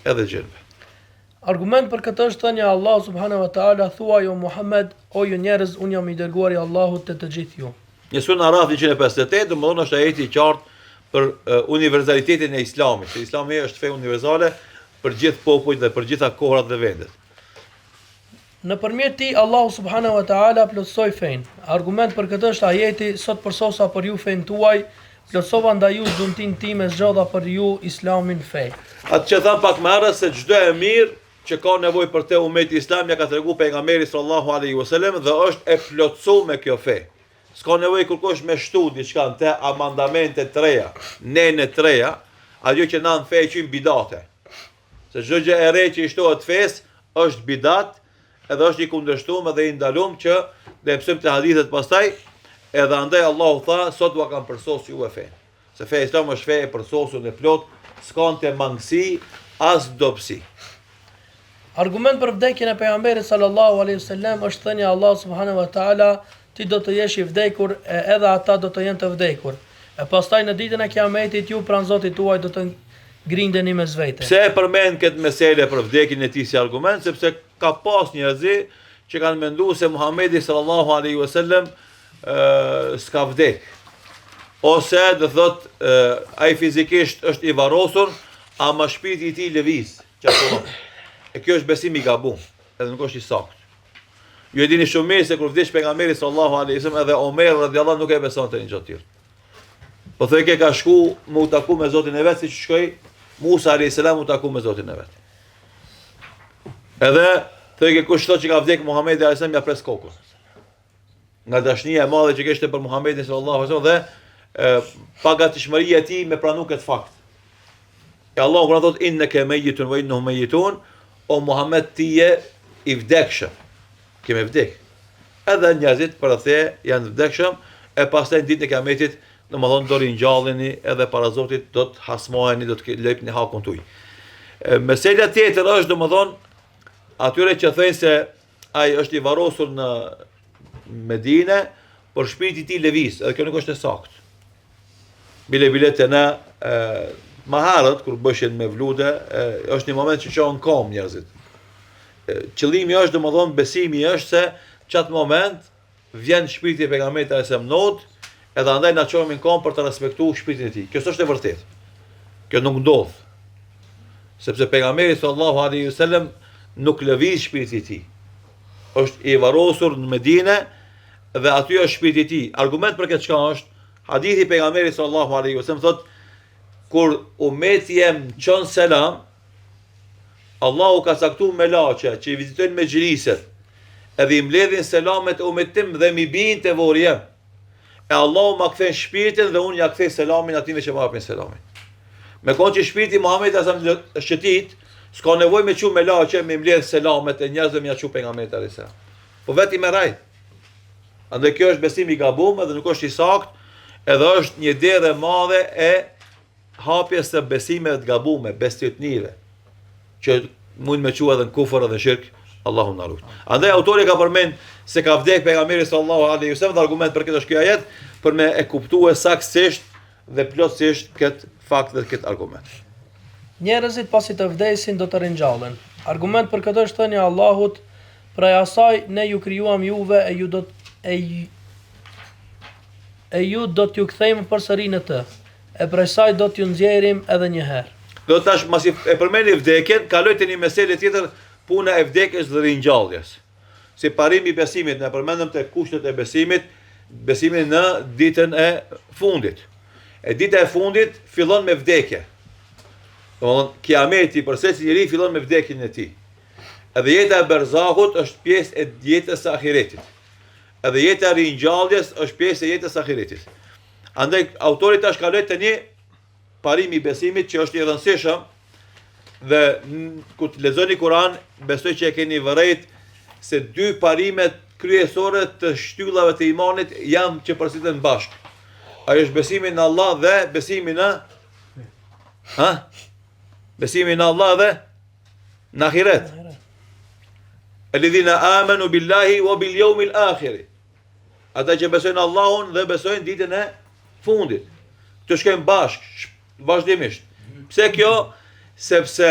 edhe gjinëve. Argument për këtë është thënia Allah subhanahu wa taala, thuaj o Muhammed, o ju njerëz, unë jam i dërguari i Allahut të gjithë ju. Në surën Araf 158, domthonë është ajeti i qartë për universalitetin e islamit. Se Islami është fe universale për gjithë popujt dhe për gjitha kohrat dhe vendet. Nëpërmjet tij Allahu subhanahu wa taala plotësoi fen. Argument për këtë është ajeti, sot përsosa për ju fen tuaj, plotësova ndaj ju dhuntin tim e zgjodha për ju islamin fe. Atë që tham pak më herët se çdo e mirë që ka nevojë për te ummeti islam ja ka treguar pejgamberi sallallahu alaihi wasallam dhe është e plotësuar me kjo fe. S'ka nevojë kërkosh me shtu diçka te amandamente të reja, nene të reja, ajo që na në fe quajmë bidate. Se çdo gjë e re që i shtohet fes është bidat, edhe është i kundërshtuar dhe i ndaluar që dhe mësojmë të hadithet pastaj, edhe andaj Allahu tha, sot u kam përsosur ju e fe. Se fe islam është fe e përsosur në plot, s'kan të mangësi as dobësi. Argument për vdekjen e pejgamberit sallallahu alaihi wasallam është thënia Allah subhanahu wa taala, ti do të jesh i vdekur e edhe ata do të jenë të vdekur. E pastaj në ditën e Kiametit ju pranë Zotit tuaj do të grindeni mes vete. Pse e përmend këtë meselë për vdekjen e tij si argument? Sepse ka pas njerëz që kanë menduar se Muhamedi sallallahu alaihi wasallam s'ka vdek. Ose do thot ai fizikisht është i varrosur, ama shpirti i tij lëviz, çfarë? E kjo është besim i gabuar, edhe nuk është i saktë. Ju e dini shumë mirë se kur vdiq pejgamberi sallallahu alaihi wasallam edhe Omer radhiyallahu nuk e besonte një gjë të tillë. Po thoj ke ka shku mu taku me Zotin e vet, siç shkoi Musa alayhis salam u taku me Zotin e vet. Edhe thoj ke kush thotë që ka vdek Muhamedi alayhis salam ja pres kokën. Nga dashnia e madhe që kishte për Muhamedin sallallahu alaihi wasallam dhe pagatishmëria e tij me pranu këtë fakt. E Allahu kur thotë innaka mayyitun wa innahum mayyitun, o Muhammed ti je i vdekshëm. Kemë vdek. Edhe njerëzit për the janë vdekshëm e pastaj ditën e Kiametit, domethënë do ringjalleni edhe para Zotit do të hasmoheni, do të lëpni hakun tuaj. Mesela tjetër është domethënë atyre që thënë se ai është i varrosur në Medinë, por shpirti i tij lëviz, edhe kjo nuk është e saktë. Bile të na maharët kur bëshin me vlude, është një moment që qonë kom njerëzit. Qëllimi është domethënë besimi është se çat moment vjen shpirti i pejgamberit e semnot, edhe andaj na çohemi në kom për të respektuar shpirtin e tij. Kjo është e vërtetë. Kjo nuk ndodh. Sepse pejgamberi sallallahu alaihi wasallam nuk lëviz shpirti i tij. Është i varrosur në Medinë dhe aty është shpirti i tij. Argument për këtë çka është hadithi pejgamberit sallallahu alaihi wasallam thotë kur ummeti jem çon selam, Allahu ka caktuar melaçe që i vizitojnë me xhiriset, edhe i mbledhin selamet e ummetim dhe mi bin te vorje. E Allahu ma kthen shpirtin dhe unë ja kthej selamin atyve që më hapin selamin. Me konë që shpirti Muhamedit është shëtit, s'ka nevojë me çu melaçe me mbledh selamet e njerëzve me ja çu pejgamberit alayhis salam. Po vetë me raj. Andaj kjo është besim i gabuar dhe nuk është i saktë, edhe është një derë e madhe e hapjes së besimeve të gabuara, besëtnive, që mund me qua edhe në kufër edhe në shirk, Allahu na ruaj. Andaj autori ka përmend se ka vdek pejgamberi sallallahu alaihi wasallam, dhe argument për këtë është ky ajet për me e kuptuar saktësisht dhe plotësisht këtë fakt dhe këtë argument. Njerëzit pasi të vdesin do të ringjallen. Argument për këtë është thënia e Allahut, prej asaj ne ju krijuam juve e ju do t'ju kthejmë përsëri në të. E prej saj do t'ju nxjerrim edhe një herë. Do tash masi e përmeni vdekjen, kaloj te një meselë tjetër, puna e vdekjes dhe ringjalljes. Si parimi i besimit, ne përmendëm te kushtet e besimit, besimin në ditën e fundit. E dita e fundit fillon me vdekje. Domethënë Kiameti për secili njeri fillon me vdekjen e tij. Edhe jeta e berzahut është pjesë e jetës së ahiretit. Edhe jeta e ringjalljes është pjesë e jetës së ahiretit. Andaj autori tash kaloi te një parim i besimit që është i rëndësishëm dhe kur të lexoni Kur'an, besoj që e keni vërejt se dy parimet kryesore të shtyllave të imanit janë që përsëritën bashkë. Ai është besimi në Allah dhe besimi në besimi në Allah dhe në ahiret. Alladhina amanu billahi wa bil yawmil akhir. Ata që besojnë Allahun dhe besojnë ditën e fundit. Të shkojnë vazhdimisht. Pse kjo? Sepse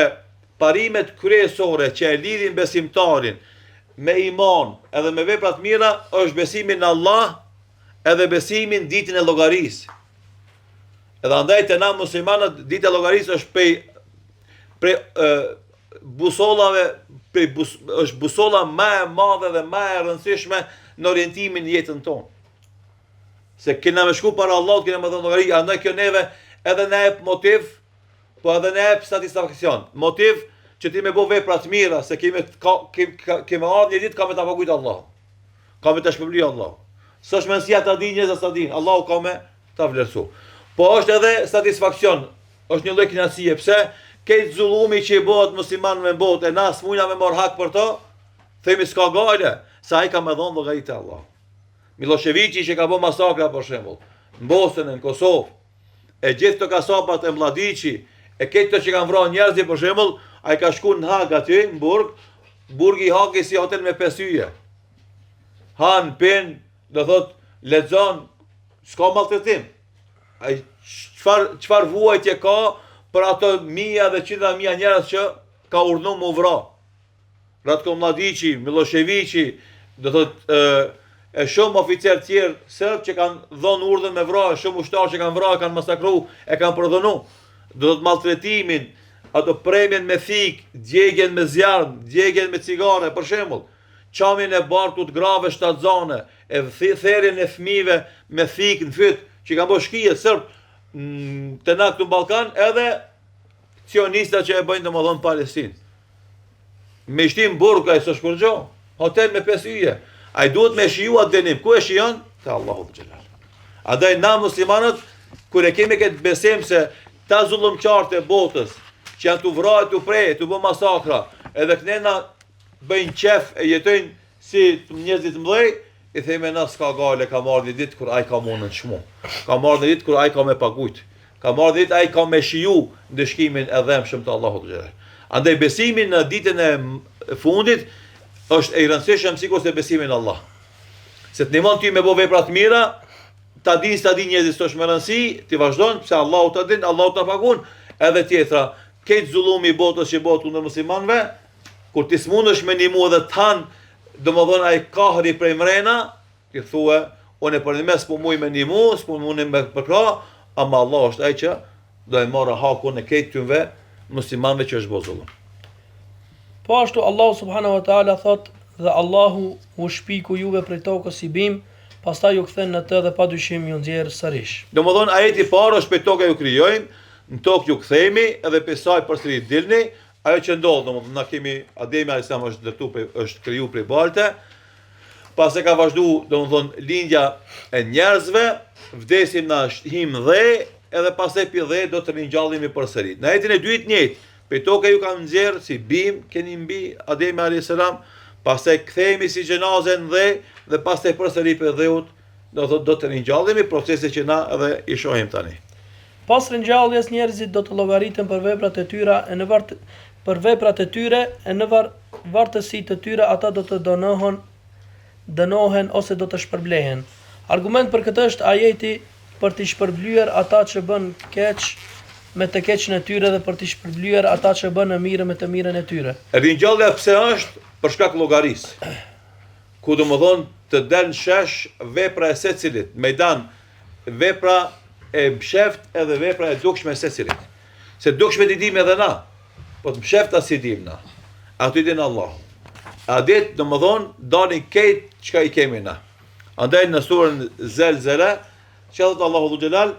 parimet kryesore që e lidhin besimtarin me iman edhe me vepra të mira është besimi në Allah edhe besimi në ditën e llogarisë. Edhe andaj te na muslimanët dita e llogarisë është prej busollave, është busolla më e madhe dhe më e rëndësishme në orientimin në jetën tonë. Se kena me shku para Allahut, kena me dhënë llogari, andaj kjo neve edhe na jep motiv, po edhe na jep satisfaksion. Motiv që ti me bo vepra të mira, se keme ardhur një ditë ka me ta paguajt Allahu. Ka me ta shpërblyj Allahu. S'është mësia ta dinë njerëz sa dinë, Allahu ka me ta vlerësu. Po është edhe satisfaksion, është një lloj kënaqësie, pse këtë zullumi që i bëhet muslimanëve në botë, e na smujna me marr hak për to, themi s'ka gale, sa ai ka me dhënë llogari te Allahu. Miloševiqi që ka bë masakra për shembull, në Bosnjë, në Kosovë, e gjithë të kasapat e Mlladiçi, e këtë që kanë vrarë njerëz për shembull, ai ka shku në Hag aty, në Burg, burgi i Hagit si hotel me 5 yje. Han, pen, do thot, lexon, s'ka maltretim. Ai çfarë vuajtje ka për ato mija dhe qindra mija njerëz që ka urdhëruar më vra. Ratko Mlladiçi, Miloševiqi, do thot e shumë oficer tjerë serb që kanë dhënë urdhën me vrarë, shumë ushtarë që kanë vrarë, kanë masakruar, e kanë prodhonu. Do thot maltretimin, ato premjen me thik, djegjen me zjarm, djegjen me cigare, për shembull, qamin e bartut grave shtatzane, e therjen e fëmijëve me thik në fyt, që kanë bërë shkije serb të na këtu në Ballkan, edhe sionista që e bëjnë domosdoshmë Palestinë. Me shtim burg ai s'është kur gjë, hotel me 5 yje. Ai duhet me shiju atë denim. Ku e shijon? Te Allahu xhelal. Andaj na muslimanët kur e kemi këtë besim se ta zullumqartë e botës që janë të vrarë, të prejë, të bë masakra, edhe kënena bëjnë qef e jetojnë si njerëzit mëdhej, i theme na s'ka gale, ka marrë një ditë kur ai ka munën të shmu. Ka marrë një ditë kur ai ka me pagujt. Ka marrë një ditë ai ka me shiju ndëshkimin e dhëmshëm të Allahut xhelal. Andaj besimi në ditën e fundit është e rëndësishëm sikur se besimi në Allah. Se të ndihmon ty me bë vepra të mira, ta din njerëzit s'është më rëndësi, ti vazhdon pse Allahu ta din, Allahu ta pagun, edhe tjetra, këtë zullumi i botës që bëhet kundër muslimanëve, kur ti smundesh me ndihmu edhe tan, domodin ai kahri prej mrena, ti thua, unë për mes po muj me ndihmu, s'po mundi me përkra, ama Allah është ai që do e marrë hakun e këtë tyve muslimanëve që është bërë zullum. Po ashtu Allahu subhanahu wa taala thot dhe Allahu u shpiku juve prej tokës si bim, pastaj ju kthen në të dhe padyshim ju nxjerr sërish. Domodin ajeti i parë është prej tokë ju krijojmë, në tokë ju kthehemi edhe pesaj përsëri dilni, ajo që ndodh, domodin na kemi Ademi alayhis salam është kriju prej balte, pas e ka vazhdu domodin lindja e njerëzve, vdesim na him dhe edhe pastaj pi dhe do të ringjallemi përsëri. Në ajetin e dytë njëjtë, prej tokë ju kanë nxjerr si bim, keni mbi Ademi alayhis salam, pastaj kthehemi si xhenaze në dhe pastaj përsëri pe dheut, do të ringjallemi, procesi që na edhe i shohim tani. Pas ringjalljes njerëzit do të llogariten për veprat e tyre e në vartësi të tyre ata do të dënohen ose do të shpërblehen. Argument për këtë është ajeti për të shpërblyer ata që bën keq me të keqen e tyre dhe për të shpërblyer ata që bën e mirë me të mirën e tyre. Ringjallja pse është? Për shkak llogarisë. Ku domodin të dalë shesh vepra e secilit, mejdan, vepra e msheft edhe vepra e dukshme e secilit. Se dukshme t'i dim edhe na, po të mshefta si dim na. Aty din Allah. A dit domodin dalin këtë çka i kemi na. Andaj në surën Zelzele, që thot Allahu xhelal,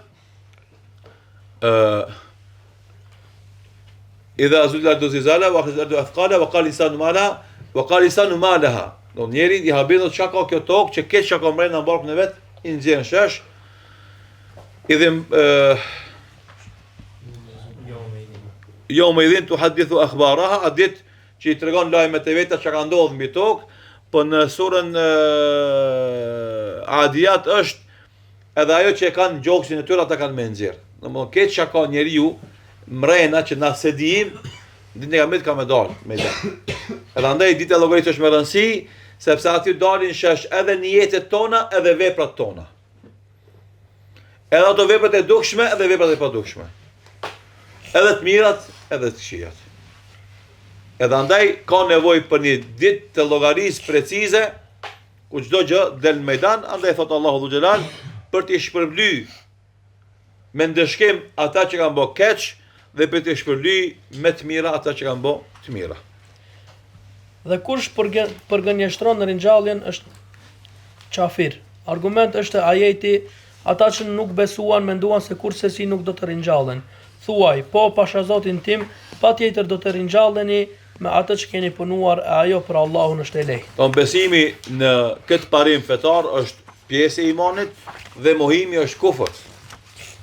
idha zulzilat zilzala wa akhrajatil ardu athqala wa qala insanu ma laha wa qala insanu ma laha. Do njeri i habet çka ka kjo tokë që keq çka ka mbrenda në barkun e vet, i nxjerr shesh. Idhem yawma idhin tuhaddithu akhbaraha, adit që i tregon lajmet e veta çka ka ndodhur mbi tokë, po në surën Adiyat është edhe ajo që e kanë gjoksin e tyre ata kanë me nxjerr. Domethënë keq çka ka njeriu mrena që na se dim, ditën e kiamet ka me dalë me dalë. Edhe andaj dita e llogarisë është me rëndësi, sepse aty dalin shesh edhe niyetet tona edhe veprat tona. Edhe ato veprat e dukshme edhe veprat e padukshme. Edhe të mirat, edhe të këqijat. Edhe andaj ka nevojë për një ditë të llogarisë precize, ku çdo gjë del në mejdan, andaj thot Allahu Dhu Xhelal, për t'i shpërbly me ndëshkim ata që kanë bë keq dhe për t'i shpërbly me të mira ata që kanë bë të mira. Dhe kush përgënjeshtron në ringjalljen është qafir. Argument është ajeti, ata që nuk besuan menduan se kurse si nuk do të ringjallen. Thuaj, po pasha Zotin tim, patjetër do të ringjalleni me atë që keni punuar, e ajo për Allahun është e lehtë. Ton besimi në këtë parim fetar është pjesë e imanit dhe mohimi është kufër.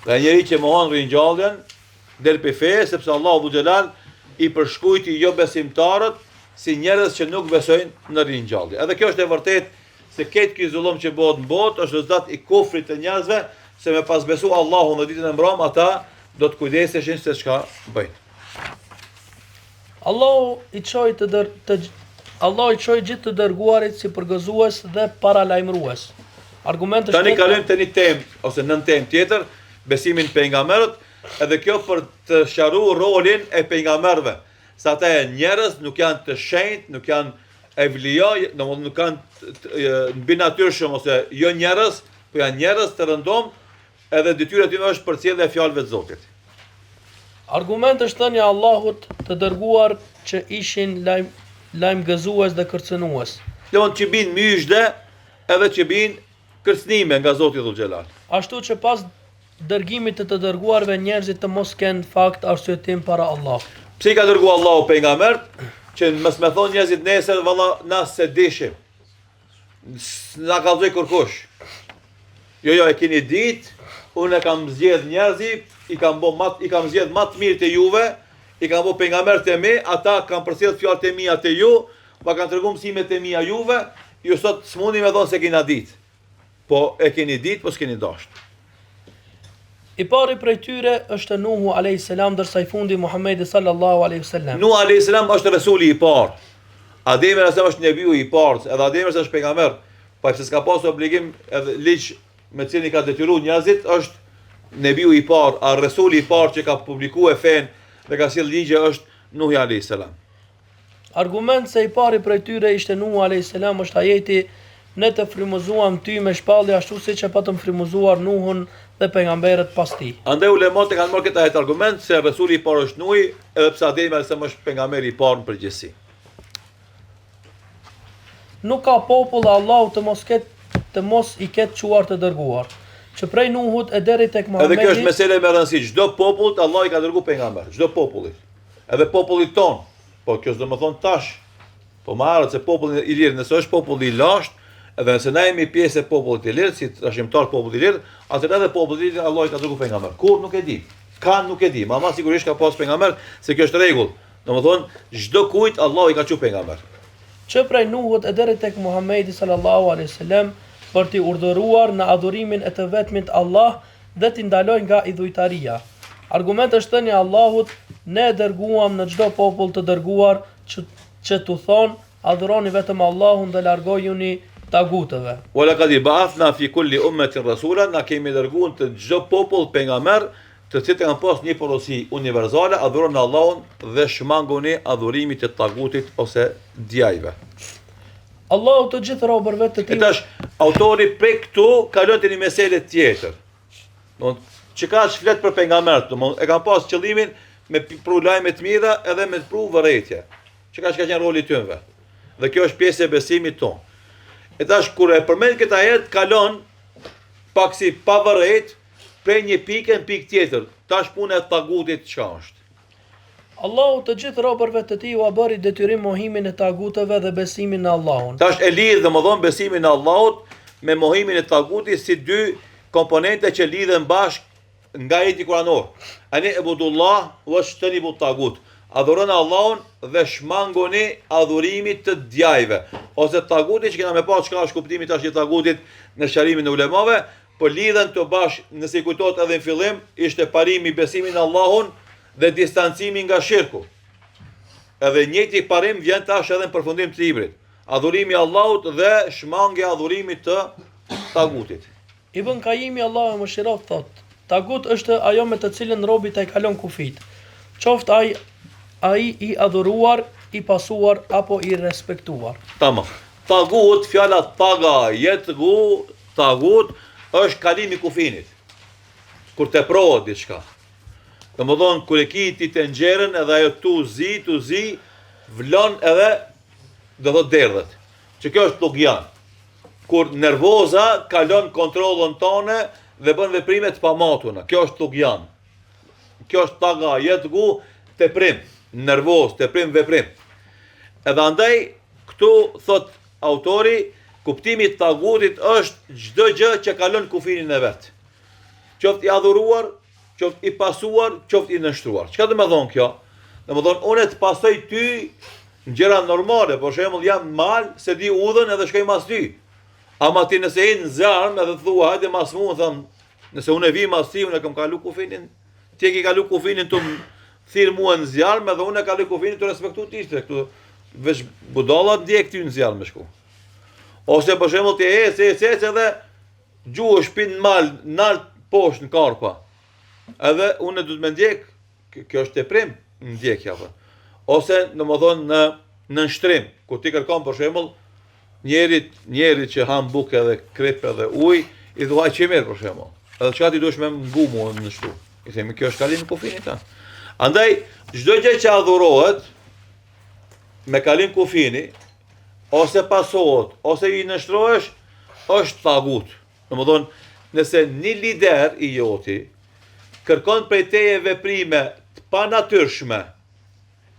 Dhe njeri që mohon ringjalljen del pe fe, sepse Allahu Dhu Xhelal i përshkruajti jo besimtarët si njerëz që nuk besojnë në ringjallje. Edhe kjo është e vërtetë se këtë ky zullum që bëhet në botë është rezultat i kufrit të njerëzve, se me pas besu Allahun dhe ditën e mbrëm ata do të kujdeseshin se çka bëjnë. Allahu i çoi gjithë të dërguarit si përgëzues dhe paralajmërues. Argumenti Tani kalojmë te një temë ose nën temë tjetër, besimin pejgamberët, edhe kjo për të sqaruar rolin e pejgamberëve. Sa ata njerëz nuk janë të shenjtë, nuk janë evlija, domethënë nuk kanë mbi natyrshëm ose jo njerëz, po janë njerëz të rëndom, edhe detyra e tyre është përcjellja e fjalëve të Zotit. Argument është thënia e Allahut të dërguar që ishin lajmgëzues dhe kërcënues. Domethënë që bin myshde edhe që bin kërcënime nga Zoti Dhu Xhelal. Ashtu që pas dërgimit të dërguarve njerëzit të mos kenë fakt arsyetim para Allahut. Pse i ka dërguar Allahu pejgambert? Që mos më thonë njerëzit nesër valla na se dishim. Na ka dhënë kurkush. Jo, e keni ditë, unë e kam zgjedh njerëzit, i kam zgjedh më të mirë te juve, i kam bë pejgamber te mi, ata kanë përcjell fjalët e mia te ju, pa kanë treguar mësimet e mia juve, ju sot s'mundi me thonë se keni ditë. Po e keni ditë, po s'keni dashur. I pari prej tyre është Nuhu a.s. Dërsa i fundi Muhamedi sallallahu alaihi wasallam. Nuhu a.s. është resuli i parë. Ademi a.s. është nebiu i parë, edhe Ademi është pejgamber. Pa pse s'ka pasur obligim edhe ligj me cilin i ka detyruar njerëzit, është nebiu i parë, a resuli i parë që ka publikuar fen dhe ka sjell ligje është Nuhi a.s. Argument se i pari prej tyre ishte Nuhu a.s. është ajeti, ne të frymëzuam ty me shpallje ashtu siç e patëm frymëzuar Nuhun dhe pejgamberët pas tij. Andaj ulemat e kanë marrë këtë ajet argument se resuli i parë është Nuhi, edhe pse Ademi a.s. është pejgamberi i parë në përgjithësi. Nuk ka popull Allahu të mos i ketë quar të dërguar. Që prej Nuhut e deri tek Muhamedi. Edhe kjo është mesele me rëndësi. Çdo popull Allah i ka dërguar pejgamber, çdo popullit. Edhe popullit ton. Po kjo s'do të thonë tash. Po marrët se populli i lirë, nëse është populli i lashtë, edhe nëse na jemi pjesë e popullit të lirë, si trashëgimtar popullit të lirë, atëherë edhe populli i lirë Allah i ka dërguar pejgamber. Kur nuk e di. Nuk e di, ama sigurisht ka pas pejgamber, se kjo është rregull. Domethënë çdo kujt Allah i ka thënë pejgamber. Që prej Nuhut e deri tek Muhamedi sallallahu alaihi wasallam për t'i urdhëruar në adhurimin e të vetmit Allah dhe t'i ndalojnë nga idhujtaria. Argument është thënia e Allahut, ne e dërguam në çdo popull të dërguar që t'u thonë adhuroni vetëm Allahun dhe largojuni taguteve. Wa laqad ba'athna fi kulli ummatin rasulan, na kemi dërguar të çdo popull pejgamber, të cilët kanë pas një porosi universale, adhuroni Allahun dhe shmanguni adhurimit të tagutit ose djajve. Allahu të gjithë robërve të tij. E tash autori prej këtu kalon te një mesele tjetër. Që ka flet për pejgambert, domthonë e kanë pas qëllimin me pru lajme të mira edhe me pru vërejtje. Që ka qenë roli i tyre. Dhe kjo është pjesë e besimit ton. E tash kur e përmend këtë ajet kalon pak si pa vërejt prej një pikë në pikë tjetër. Tash puna e tagutit çka është? Allahu të gjithë robërve të tij u bëri detyrim mohimin e taguteve dhe besimin në Allahun. Tash e lidh domodin besimin në Allahut me mohimin e tagutit si dy komponente që lidhen bashkë nga ajeti kuranor. Ani ibudullah washtanibu tagut. Adhuroni Allahun dhe shmangoni adhurimit të djajve. Ose tagutit që kena me pa çka është kuptimi tash i tagutit në sharimin e ulemave, po lidhen të bashkë, nëse kujtohet edhe në fillim, ishte parimi besimin në Allahun dhe distancimi nga shirku. edhe njëjti parim vjen tash edhe në përfundim të librit. Adhurimi i Allahut dhe shmangja e adhurimit të tagutit. Ibn Kajimi Allahu e mëshiroft thot, tagut është ajo me të cilën robi të kalon kufit. Qoftë ai i adhuruar, i pasuar apo i respektuar. Tamam. Tagut, fjala taga, tagut është kalimi i kufinit. Kur teprohet diçka. Domethënë kur e ki të nxjerrën edhe ajo tu zi, vlon edhe do thot derdhet. Që kjo është lugjan. Kur nervoza kalon kontrollën tonë dhe bën veprime të pamatuna. Kjo është lugjan. Kjo është taga, teprim, nervoz, teprim, veprim. Edhe andaj këtu thot autori, kuptimi i tagutit është çdo gjë që kalon kufinin e vet. Qoftë i adhuruar, qoftë i pasuar, qoftë i nështruar. Çka do të thonë kjo? Do të thonë unë të pasoj ty në gjëra normale, për shembull jam mal, se di udhën edhe shkoj mas ty. Ama ti nëse je në zarm edhe thua hajde mas mua, them, nëse unë e vi mas ty, unë e kam kalu kufinin, ti e ke kalu kufinin të thirr mua në zjarm edhe unë e kaloj kufinin të respektu ti ishte këtu. Veç budalla ndjek ty në zjarm me shku. Ose për shembull ti ece edhe gjuhë shpin mal, nalt poshtë në karpa. Edhe unë du të me ndjek, kjo është teprim, ndjekja apo. Ose domethënë në nështrim, kur ti kërkon për shembull njerit që han bukë edhe krip edhe ujë, i thua që mirë për shembull. Edhe çka ti duhesh me ngu mua në shtu. I themi kjo është kalim kufinit ta. Andaj çdo gjë që adhurohet me kalim kufini, ose pasohet, ose i nështrohesh, është tagut. Domethënë, nëse një lider i joti kërkon prej teje veprime të panatyrshme,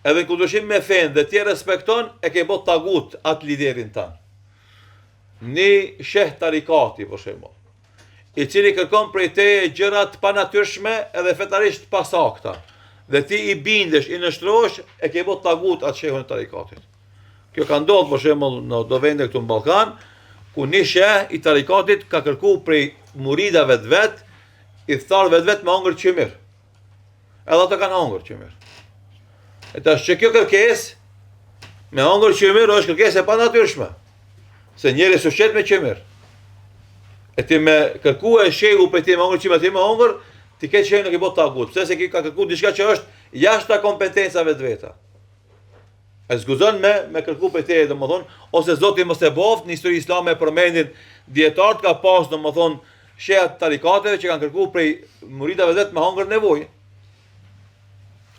edhe në kundërshtim me fen dhe ti respekton, e ke bot tagut atë liderin tanë. Një sheh tarikati, për shembull, i cili kërkon prej teje gjëra të panatyrshme edhe fetarisht pasakta, dhe ti i bindesh, i nështrohesh, e ke bot tagut atë shehun e tarikatit. Kjo ka ndodhur për shembull në do vende këtu në Ballkan, ku një sheh i tarikatit ka kërku prej muridave të vet, i tharë vet me hongër qymir. Edhe ata kanë hongër qymir. E tash që kjo kërkesë me hongër qymir është kërkesë e panatyrshme. Se njeri s'u shet me qymir. E ti me kërku e shehu prej ti me hongër qymir, ti me hongër, ti ke shehun e ke bot tagut. Pse se ka kërku diçka që është jashta kompetencave të veta. E zguzon me kërku prej teje, domethënë, ose Zoti mos e boft, në histori islame e përmendin dietarët ka pas domethënë shehat tarikateve që kanë kërku prej muridave vet me hongër nevojë.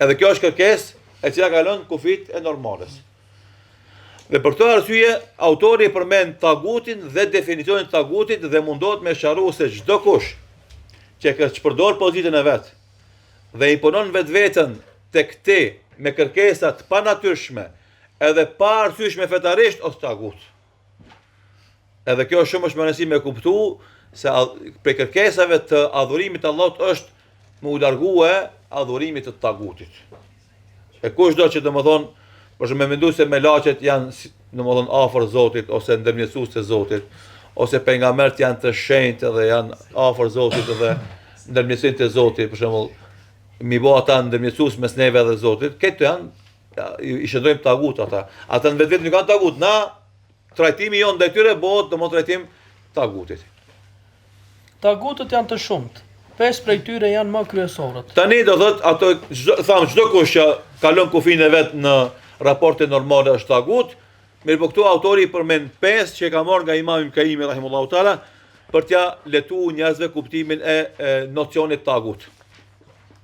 Edhe kjo është kërkesë e cila kalon kufit e normales. Dhe për këtë arsye, autori përmend tagutin dhe definicionin e tagutit dhe mundohet me sqaruar se çdo kush që ka përdor pozitën e vet dhe imponon vetveten tek ti me kërkesa të panatyrshme edhe pa arsyeshme fetarisht ose tagut. Edhe kjo shumë është më rëndësi me kuptu se prej kërkesave të adhurimit të Allahut është më u largue adhurimit të tagutit. E kushdo që domethënë, për shembull, me mendu se me laqet janë domethënë afër Zotit ose ndërmjetësues të Zotit, ose pejgamberët janë të shenjtë dhe janë afër Zotit dhe ndërmjetësues të Zotit, për shembull, mi bo ata ndërmjetësues mes neve dhe Zotit, këto janë i shëndrojmë tagut ata. Ata në vetë nuk kanë tagut, na trajtimi jon ndaj tyre bëhet domosdoshmë trajtim tagutit. Tagutët janë të shumtë. 5 prej tyre janë më kryesorët. Tani do thot ato çdo kush që kalon kufinë vet në raporte normale është tagut. Mirë, po këtu autori përmend 5 që ka marrë nga Imam Ibn Kajimi rahimullahu taala për t'ja letuar njerëzve kuptimin e nocionit tagut.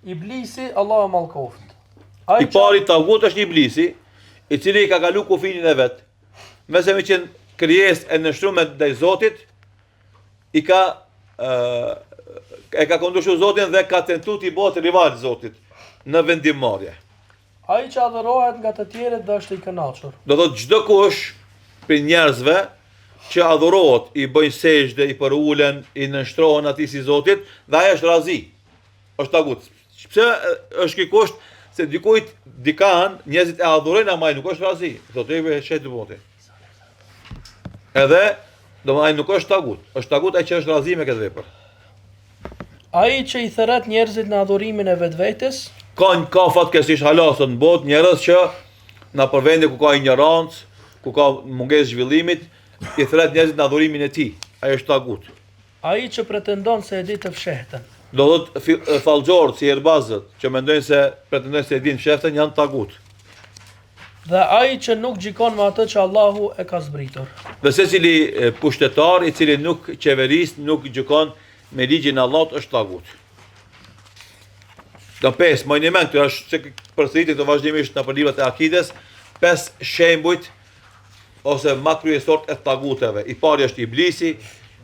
Iblisi, Allahu mallkoft. I pari tagut është Iblisi, i cili ka kalu kufinin e vet. Mëse me qenë krijesë e nështruar ndaj Zotit, e ka kundërshtuar Zotin dhe ka tentuar të bëhet rival Zotit në vendimmarrje. Ai që adhurohet nga të tjerët dhe është i kënaqur. Do thotë çdo kush për njerëzve që adhurohet, i bëjnë sejdë, i përulen, i nështrohen atij si Zotit, dhe ai është razi. Është tagut. Pse është ky kusht se dikujt dikan njerëzit e adhurojnë ama ai nuk është razi. Thotë ai shet të bote. Edhe domethënë ai nuk është tagut. Është tagut ai që është razi me këtë vepër. Ai që i thërret njerëzit në adhurimin e vetvetes, Ka fatkeqësisht halasën në botë njerëz që na për vende ku ka ignorancë, ku ka mungesë zhvillimit, i thret njerëzit në adhurimin e tij. Ai është tagut. Ai që pretendon se e di të fshehtën. Do thotë fallxhorët si herbazët që mendojnë se pretendojnë se e dinë fshehtën janë tagut. Dhe ai që nuk gjikon me atë që Allahu e ka zbritur. Dhe secili pushtetar i cili nuk qeveris, nuk gjykon me ligjin e Allahut është tagut. Do 5, më një mend, është që përsëritet këto vazhdimisht në librat e akides, 5 shembujt ose më kryesorët e taguteve. I pari është Iblisi,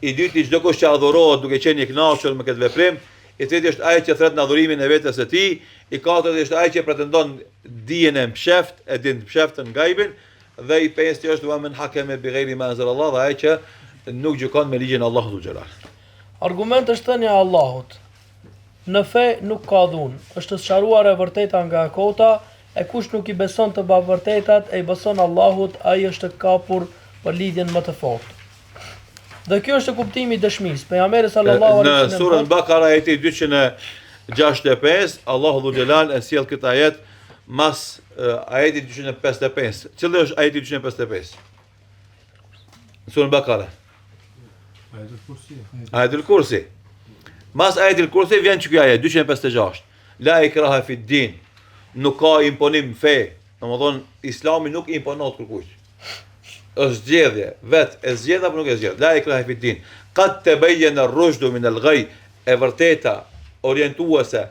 i dyti çdo kush që adhurohet duke qenë i kënaqur me këtë veprim, i treti është ai që thret në adhurimin e vetes së tij, i katërt është ai që pretendon dijen e msheft, e din të msheftën gajbin, dhe i pesti është wa men hakeme bi ghairi ma anzal Allah, dhe ai që nuk gjykon me ligjin e Allahut xhelal. Argument është thënia e Allahut. Në fe nuk ka dhunë, është sqaruar e vërteta nga e kota, e kush nuk i beson të vërtetat e i beson Allahut, ai është kapur për lidhjen më të fortë. Dhe kjo është kuptimi i dëshmisë. Pejgamberi sallallahu alaihi wasallam në surën Bakara ajeti 265, Allahu xhelal e sjell këtë ajet mas ajeti 255. Cili është ajeti 255? Në surën Bakara. Ajetul Kursi. Mas ajetul Kursi vjen që kjo ajet 256. La ikraha fi din. Nuk ka imponim fe. Domethënë Islami nuk imponon kërkujt. Është zgjedhje, vetë e zgjedh apo nuk e zgjedh. La ikraha fi din. Qad tabayyana ar-rushdu min al-ghay. E vërteta orientuese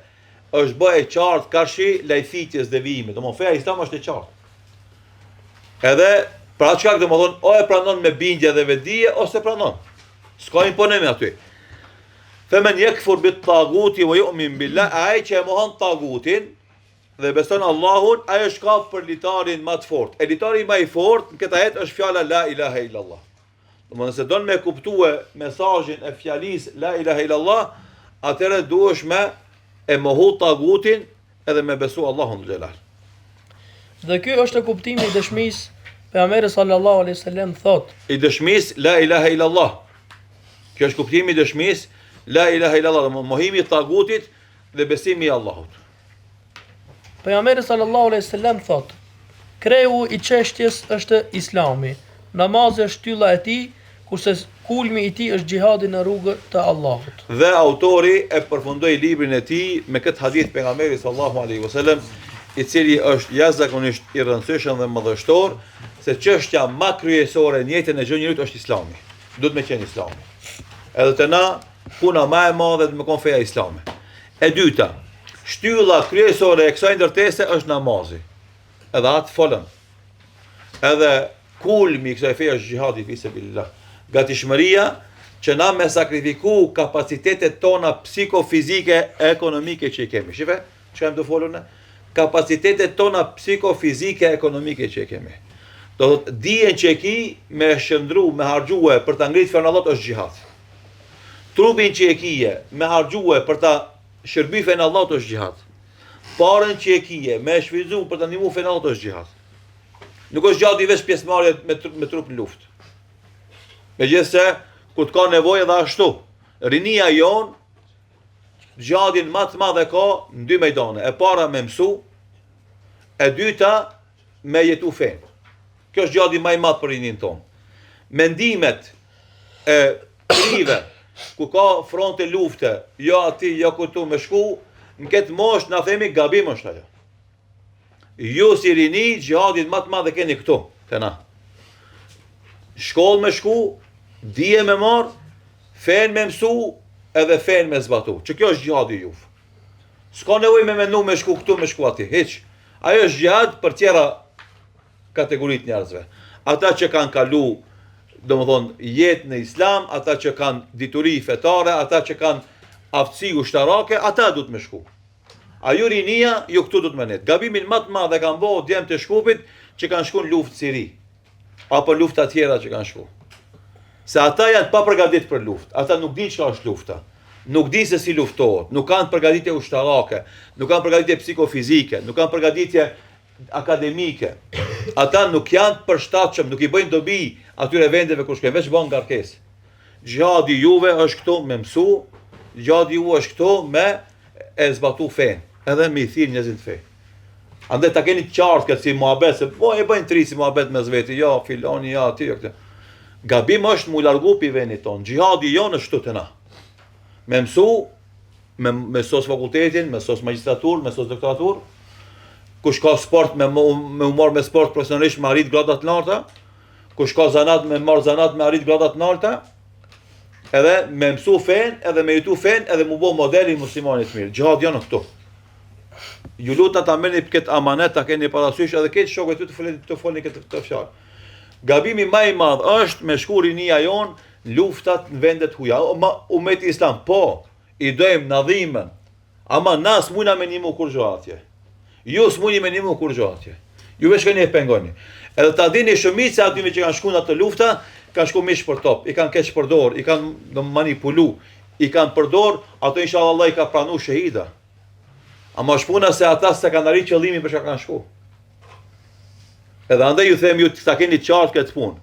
është bë e qartë karshi lajfitjes devijimit. Domethënë feja Islam është e qartë. Edhe për atë çka domethënë o e pranon me bindje dhe vedije ose pranon. S'ka imponim aty. Femen yakfur bit taguti wa yu'min billah, ai që e mohon tagutin dhe beson Allahun, ai është kap për litarin më të fortë. E litari më i fortë në këtë ajet është fjala la ilaha illallah. Domethënë nëse don me kuptue mesazhin e fjalisë la ilaha illallah, atëherë duhesh me e mohu tagutin edhe me besu Allahun xhelal. Dhe ky është kuptimi i dëshmisë. Pejgamberi sallallahu alaihi wasallam thotë: I dëshmisë la ilaha illallah. Kjo është kuptimi i dëshmisë la ilaha illallah, mohimi i tagutit dhe besimi i Allahut. Pejgamberi sallallahu alaihi wasallam thotë: kreu i çështjes është Islami, namazi është shtylla e tij, kurse kulmi i tij është xhihadi në rrugën e Allahut. Dhe autori e përfundoi librin e tij me këtë hadith pejgamberit sallallahu alaihi wasallam, i cili është jashtëzakonisht i rëndësishëm dhe mëdhështor, se çështja më kryesore në jetën e çdo njeriu është Islami. Duhet me qenë Islami. Edhe të na puna më e madhe të më kon feja islame. E dyta, shtylla kryesore e kësaj ndërtese është namazi. Edhe atë folën. Edhe kulmi i kësaj feje është xhihadi fi sabilillah. Gatishmëria që na me sakrifiku kapacitetet tona psikofizike e ekonomike që i kemi. Shife, që kem të folën? Kapacitetet tona psikofizike e ekonomike që i kemi. Do thotë dijen që e ki me shëndru, me harxhue për ta ngritur fen Allahut është xhihad. Trupin që e kije me harxhue për ta shërby fen Allahut është xhihad. Parën që e kije me shfrytzu për ta ndihmuar fen Allahut është xhihad. Nuk është xhihadi veç pjesëmarrje me trup në luftë. Megjithëse kur të ka nevojë edhe ashtu, rinia jon xhihadin më të madh e ka në dy majdane. E para me mësu, e dyta me jetu fen. Kjo është xhihadi më i madh për rinin ton. Mendimet e krive ku ka fronte lufte, jo aty, jo këtu me shku, në këtë moshë na themi gabim është ajo. Ju si rini, xhihadin më të madh e keni këtu, te na. Shkollë me shku, dije me marr, fen me mësu, edhe fen me zbatu. Që kjo është xhihadi juv. S'ka nevojë me mendu me shku këtu, me shku aty, hiç. Ajo është xhihad për tjera kategoritë njerëzve. Ata që kanë kalu domethënë jetë në Islam, ata që kanë dituri fetare, ata që kanë aftësi ushtarake, ata duhet me shku. Ajo rinia, jo këtu duhet me net. Gabimin më të madh e kanë bëu djemt të Shkupit që kanë shkuar në luftë Siri, apo lufta tjera që kanë shkuar. Se ata janë pa përgatitur për luftë. Ata nuk dinë çka është lufta. Nuk dinë se si luftohet, nuk kanë përgatitje ushtarake, nuk kanë përgatitje psikofizike, nuk kanë përgatitje akademike. Ata nuk janë të përshtatshëm, nuk i bëjnë dobi atyre vendeve ku shkojnë, veç bën ngarkesë. Xhihadi juve është këtu me mësu, xhihadi juve është këtu me e zbatu fen, edhe me i thirr njerëzit fe. Andaj ta keni qartë këtë si muhabet, se po e bëjnë tri si muhabet me zveti, ja, filoni, ja, aty, ja, këtë. Gabim është mu largu pi vendit tonë. Gjihadi jo në shtu të na. Me mësu, me sos fakultetin, me sos magistratur, me sos doktoratur, kush ka sport me marrë me sport profesionalisht me arrit gradat të larta, kush ka zanat me marrë zanat me arrit gradat të larta, edhe me mësu fen, edhe me jetu fen, edhe mu bo modeli muslimanit mirë. Gjihadi jo në këtu. Ju luta ta merrni këtë amanet, ta keni parasysh edhe këtë shokët të folni këtë fjalë. Gabimi më i madh është me shku rinia jon luftat në vendet huja. Umeti Islam, po, i dojmë nadhimen, ama na s'mujna me nimu kur gjo atje. Ju s'mujni me nimu kur gjo atje. Ju veç keni e pengoni. Edhe ta dini shumit se atyme që kanë shku në atë lufta, kanë shku mish për top, i kanë keq përdor, i kanë manipulu, i kanë përdor, ato inshallah Allah i ka pranu shahida. Ama shpuna se ata se kanë arrit qëllimin për çka kanë shku. Edhe andaj ju them ju ta keni qartë këtë punë.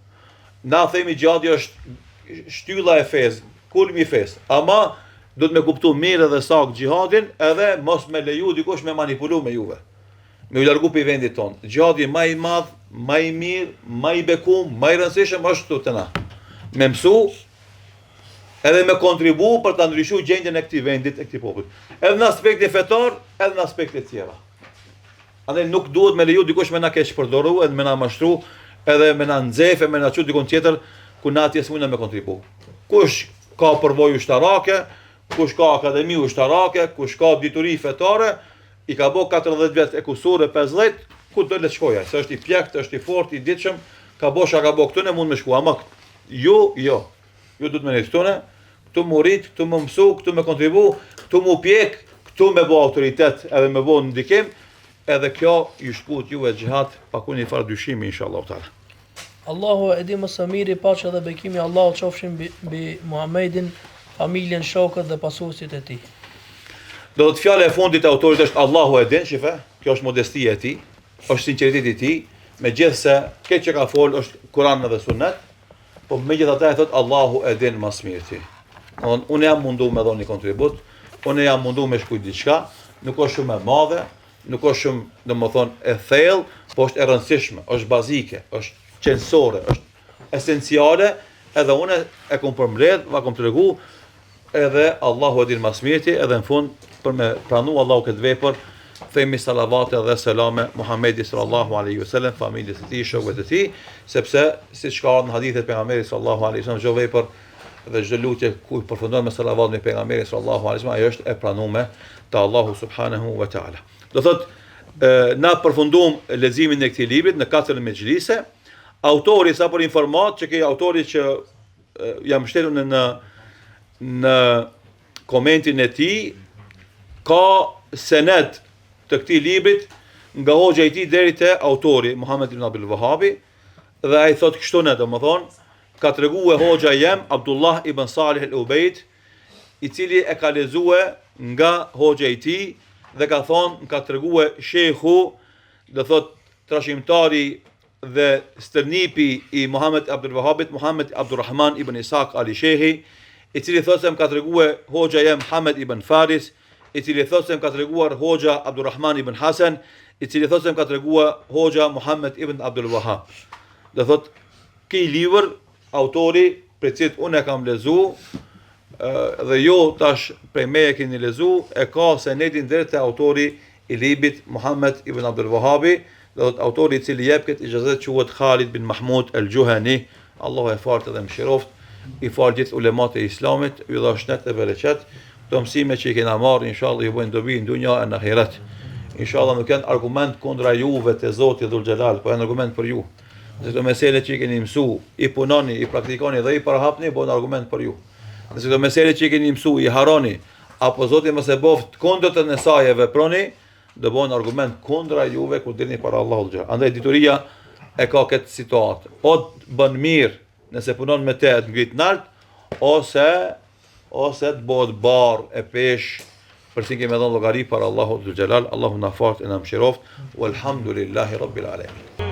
Na themi gjati është shtylla e fesë, kulmi i fesë. Ama do të me kuptu mirë edhe saktë xhihadin, edhe mos me leju dikush me manipulu me juve. Me u largu pi vendit tonë. Xhihadi më i madh, më i mirë, më i bekum, më i rëndësishëm është këtu te na. Me mësu edhe me kontribu për ta ndryshuar gjendjen e këtij vendit, e këtij populli. Edhe në aspektin fetar, edhe në aspekte tjera. Andaj nuk duhet me leju dikush me na keq përdoru, edhe me na mashtru, edhe me na nxefe, me na çu dikon tjetër ku na atje s'mundna me kontribu. Kush ka përvojë ushtarake, kush ka akademi ushtarake, kush ka dituri fetare, i ka bo 40 vjet e kusur e 50, ku do le të shkoja? Se është i pjekt, është i fort, i ditshëm, ka bo këtu ne mund me shku, ama jo. Ju duhet me ne këtu mu rrit, këtu me mësu, këtu me kontribu, këtu mu pjek, këtu me bo autoritet, edhe me bo ndikim, edhe kjo ju shkut ju e gjihad, pa ku një farë dyshimi, inshallah ta'ala. Allahu e di më së miri, paqja dhe bekimi Allahu qofshin mbi Muhammedin, familjen, shokët dhe pasuesit e tij. Do të fjala e fundit e autorit është Allahu e din, shife, kjo është modestia e tij, është sinqeriteti i tij, megjithse këtë që ka fol është Kur'an dhe Sunet, po megjithatë e thot Allahu e din më së miri. Unë jam mundu me dhoni kontribut, unë jam mundu me shkujt diçka, nuk është shumë e madhe, nuk është shumë, domethënë, e thellë, po është e rëndësishme, është bazike, është qendrore, është esenciale, edhe unë e kam përmbledh, va kam tregu, edhe Allahu e din më së miri, edhe në fund për me pranu Allahu këtë vepër, themi salavate dhe selame Muhammedi sallallahu alaihi wasallam, familjes e tij, shokëve të tij, sepse siç ka ardhur në hadithet pejgamberit sallallahu alaihi wasallam, çdo vepër dhe çdo lutje ku përfundon me salavat me pejgamberin sallallahu alaihi wasallam, ajo është e pranuar te Allahu subhanahu wa taala. Do thot na përfundum leximin e këtij librit në 4 mexhlise. Autori sa për informat që ke autori që jam shtetur në komentin e tij ka senet të këtij librit nga hoxha i tij deri te autori Muhammed ibn Abdul Wahhabi, dhe ai thot kështu ne, domethënë ka treguar hoxha jem Abdullah ibn Salih al-Ubayd, i cili e ka lexuar nga hoxha i tij dhe ka thonë, ka treguar shehu, do thot trashëgimtari dhe stërnipi i Muhammed Abdul Wahhabit, Muhammed Abdurrahman ibn Ishaq al-Shehi, i cili thotë se më ka treguar hoxha jem Muhammed ibn Faris, i cili thotë se më ka treguar hoxha Abdurrahman ibn Hasan, i cili thotë se më ka treguar hoxha Muhammed ibn Abdul Wahhab. Do thotë ky libër autori për cilët unë e kam lexuar dhe jo tash prej me e keni lexuar, e ka senetin deri te autori i librit Muhammed ibn Abdul Wahhabi, do thotë autori i cili jep këtë ijazet quhet Khalid bin Mahmud al-Juhani, Allahu e fortë dhe mëshiroft, i fal gjithë ulemat e Islamit, ju dha shëndet e bereqet. Këto mësime që i kena marrë, inshallah ju bëjnë dobi në dunja e në ahiret. Inshallah nuk janë argument kundra juve te Zoti Dhul Xhelal, po janë argument për ju. Nëse këto mesele që i keni mësu, i punoni, i praktikoni dhe i parahapni, bëjnë argument për ju. Nëse këto mesele që i keni mësu, i haroni, apo Zoti mos e boft kundërtën e saj e veproni, do bëjnë argument kundra juve kur dilni para Allahut Xhelal. Andaj dituria e ka këtë situatë. O bën mirë nëse punon me te të ngrit nalt, ose të bëhet barë e pesh për si kemi dhënë llogari para Allahut Dhul Xhelal. Allahu na fort e na mëshiroft. Walhamdulillahi rabbil alamin.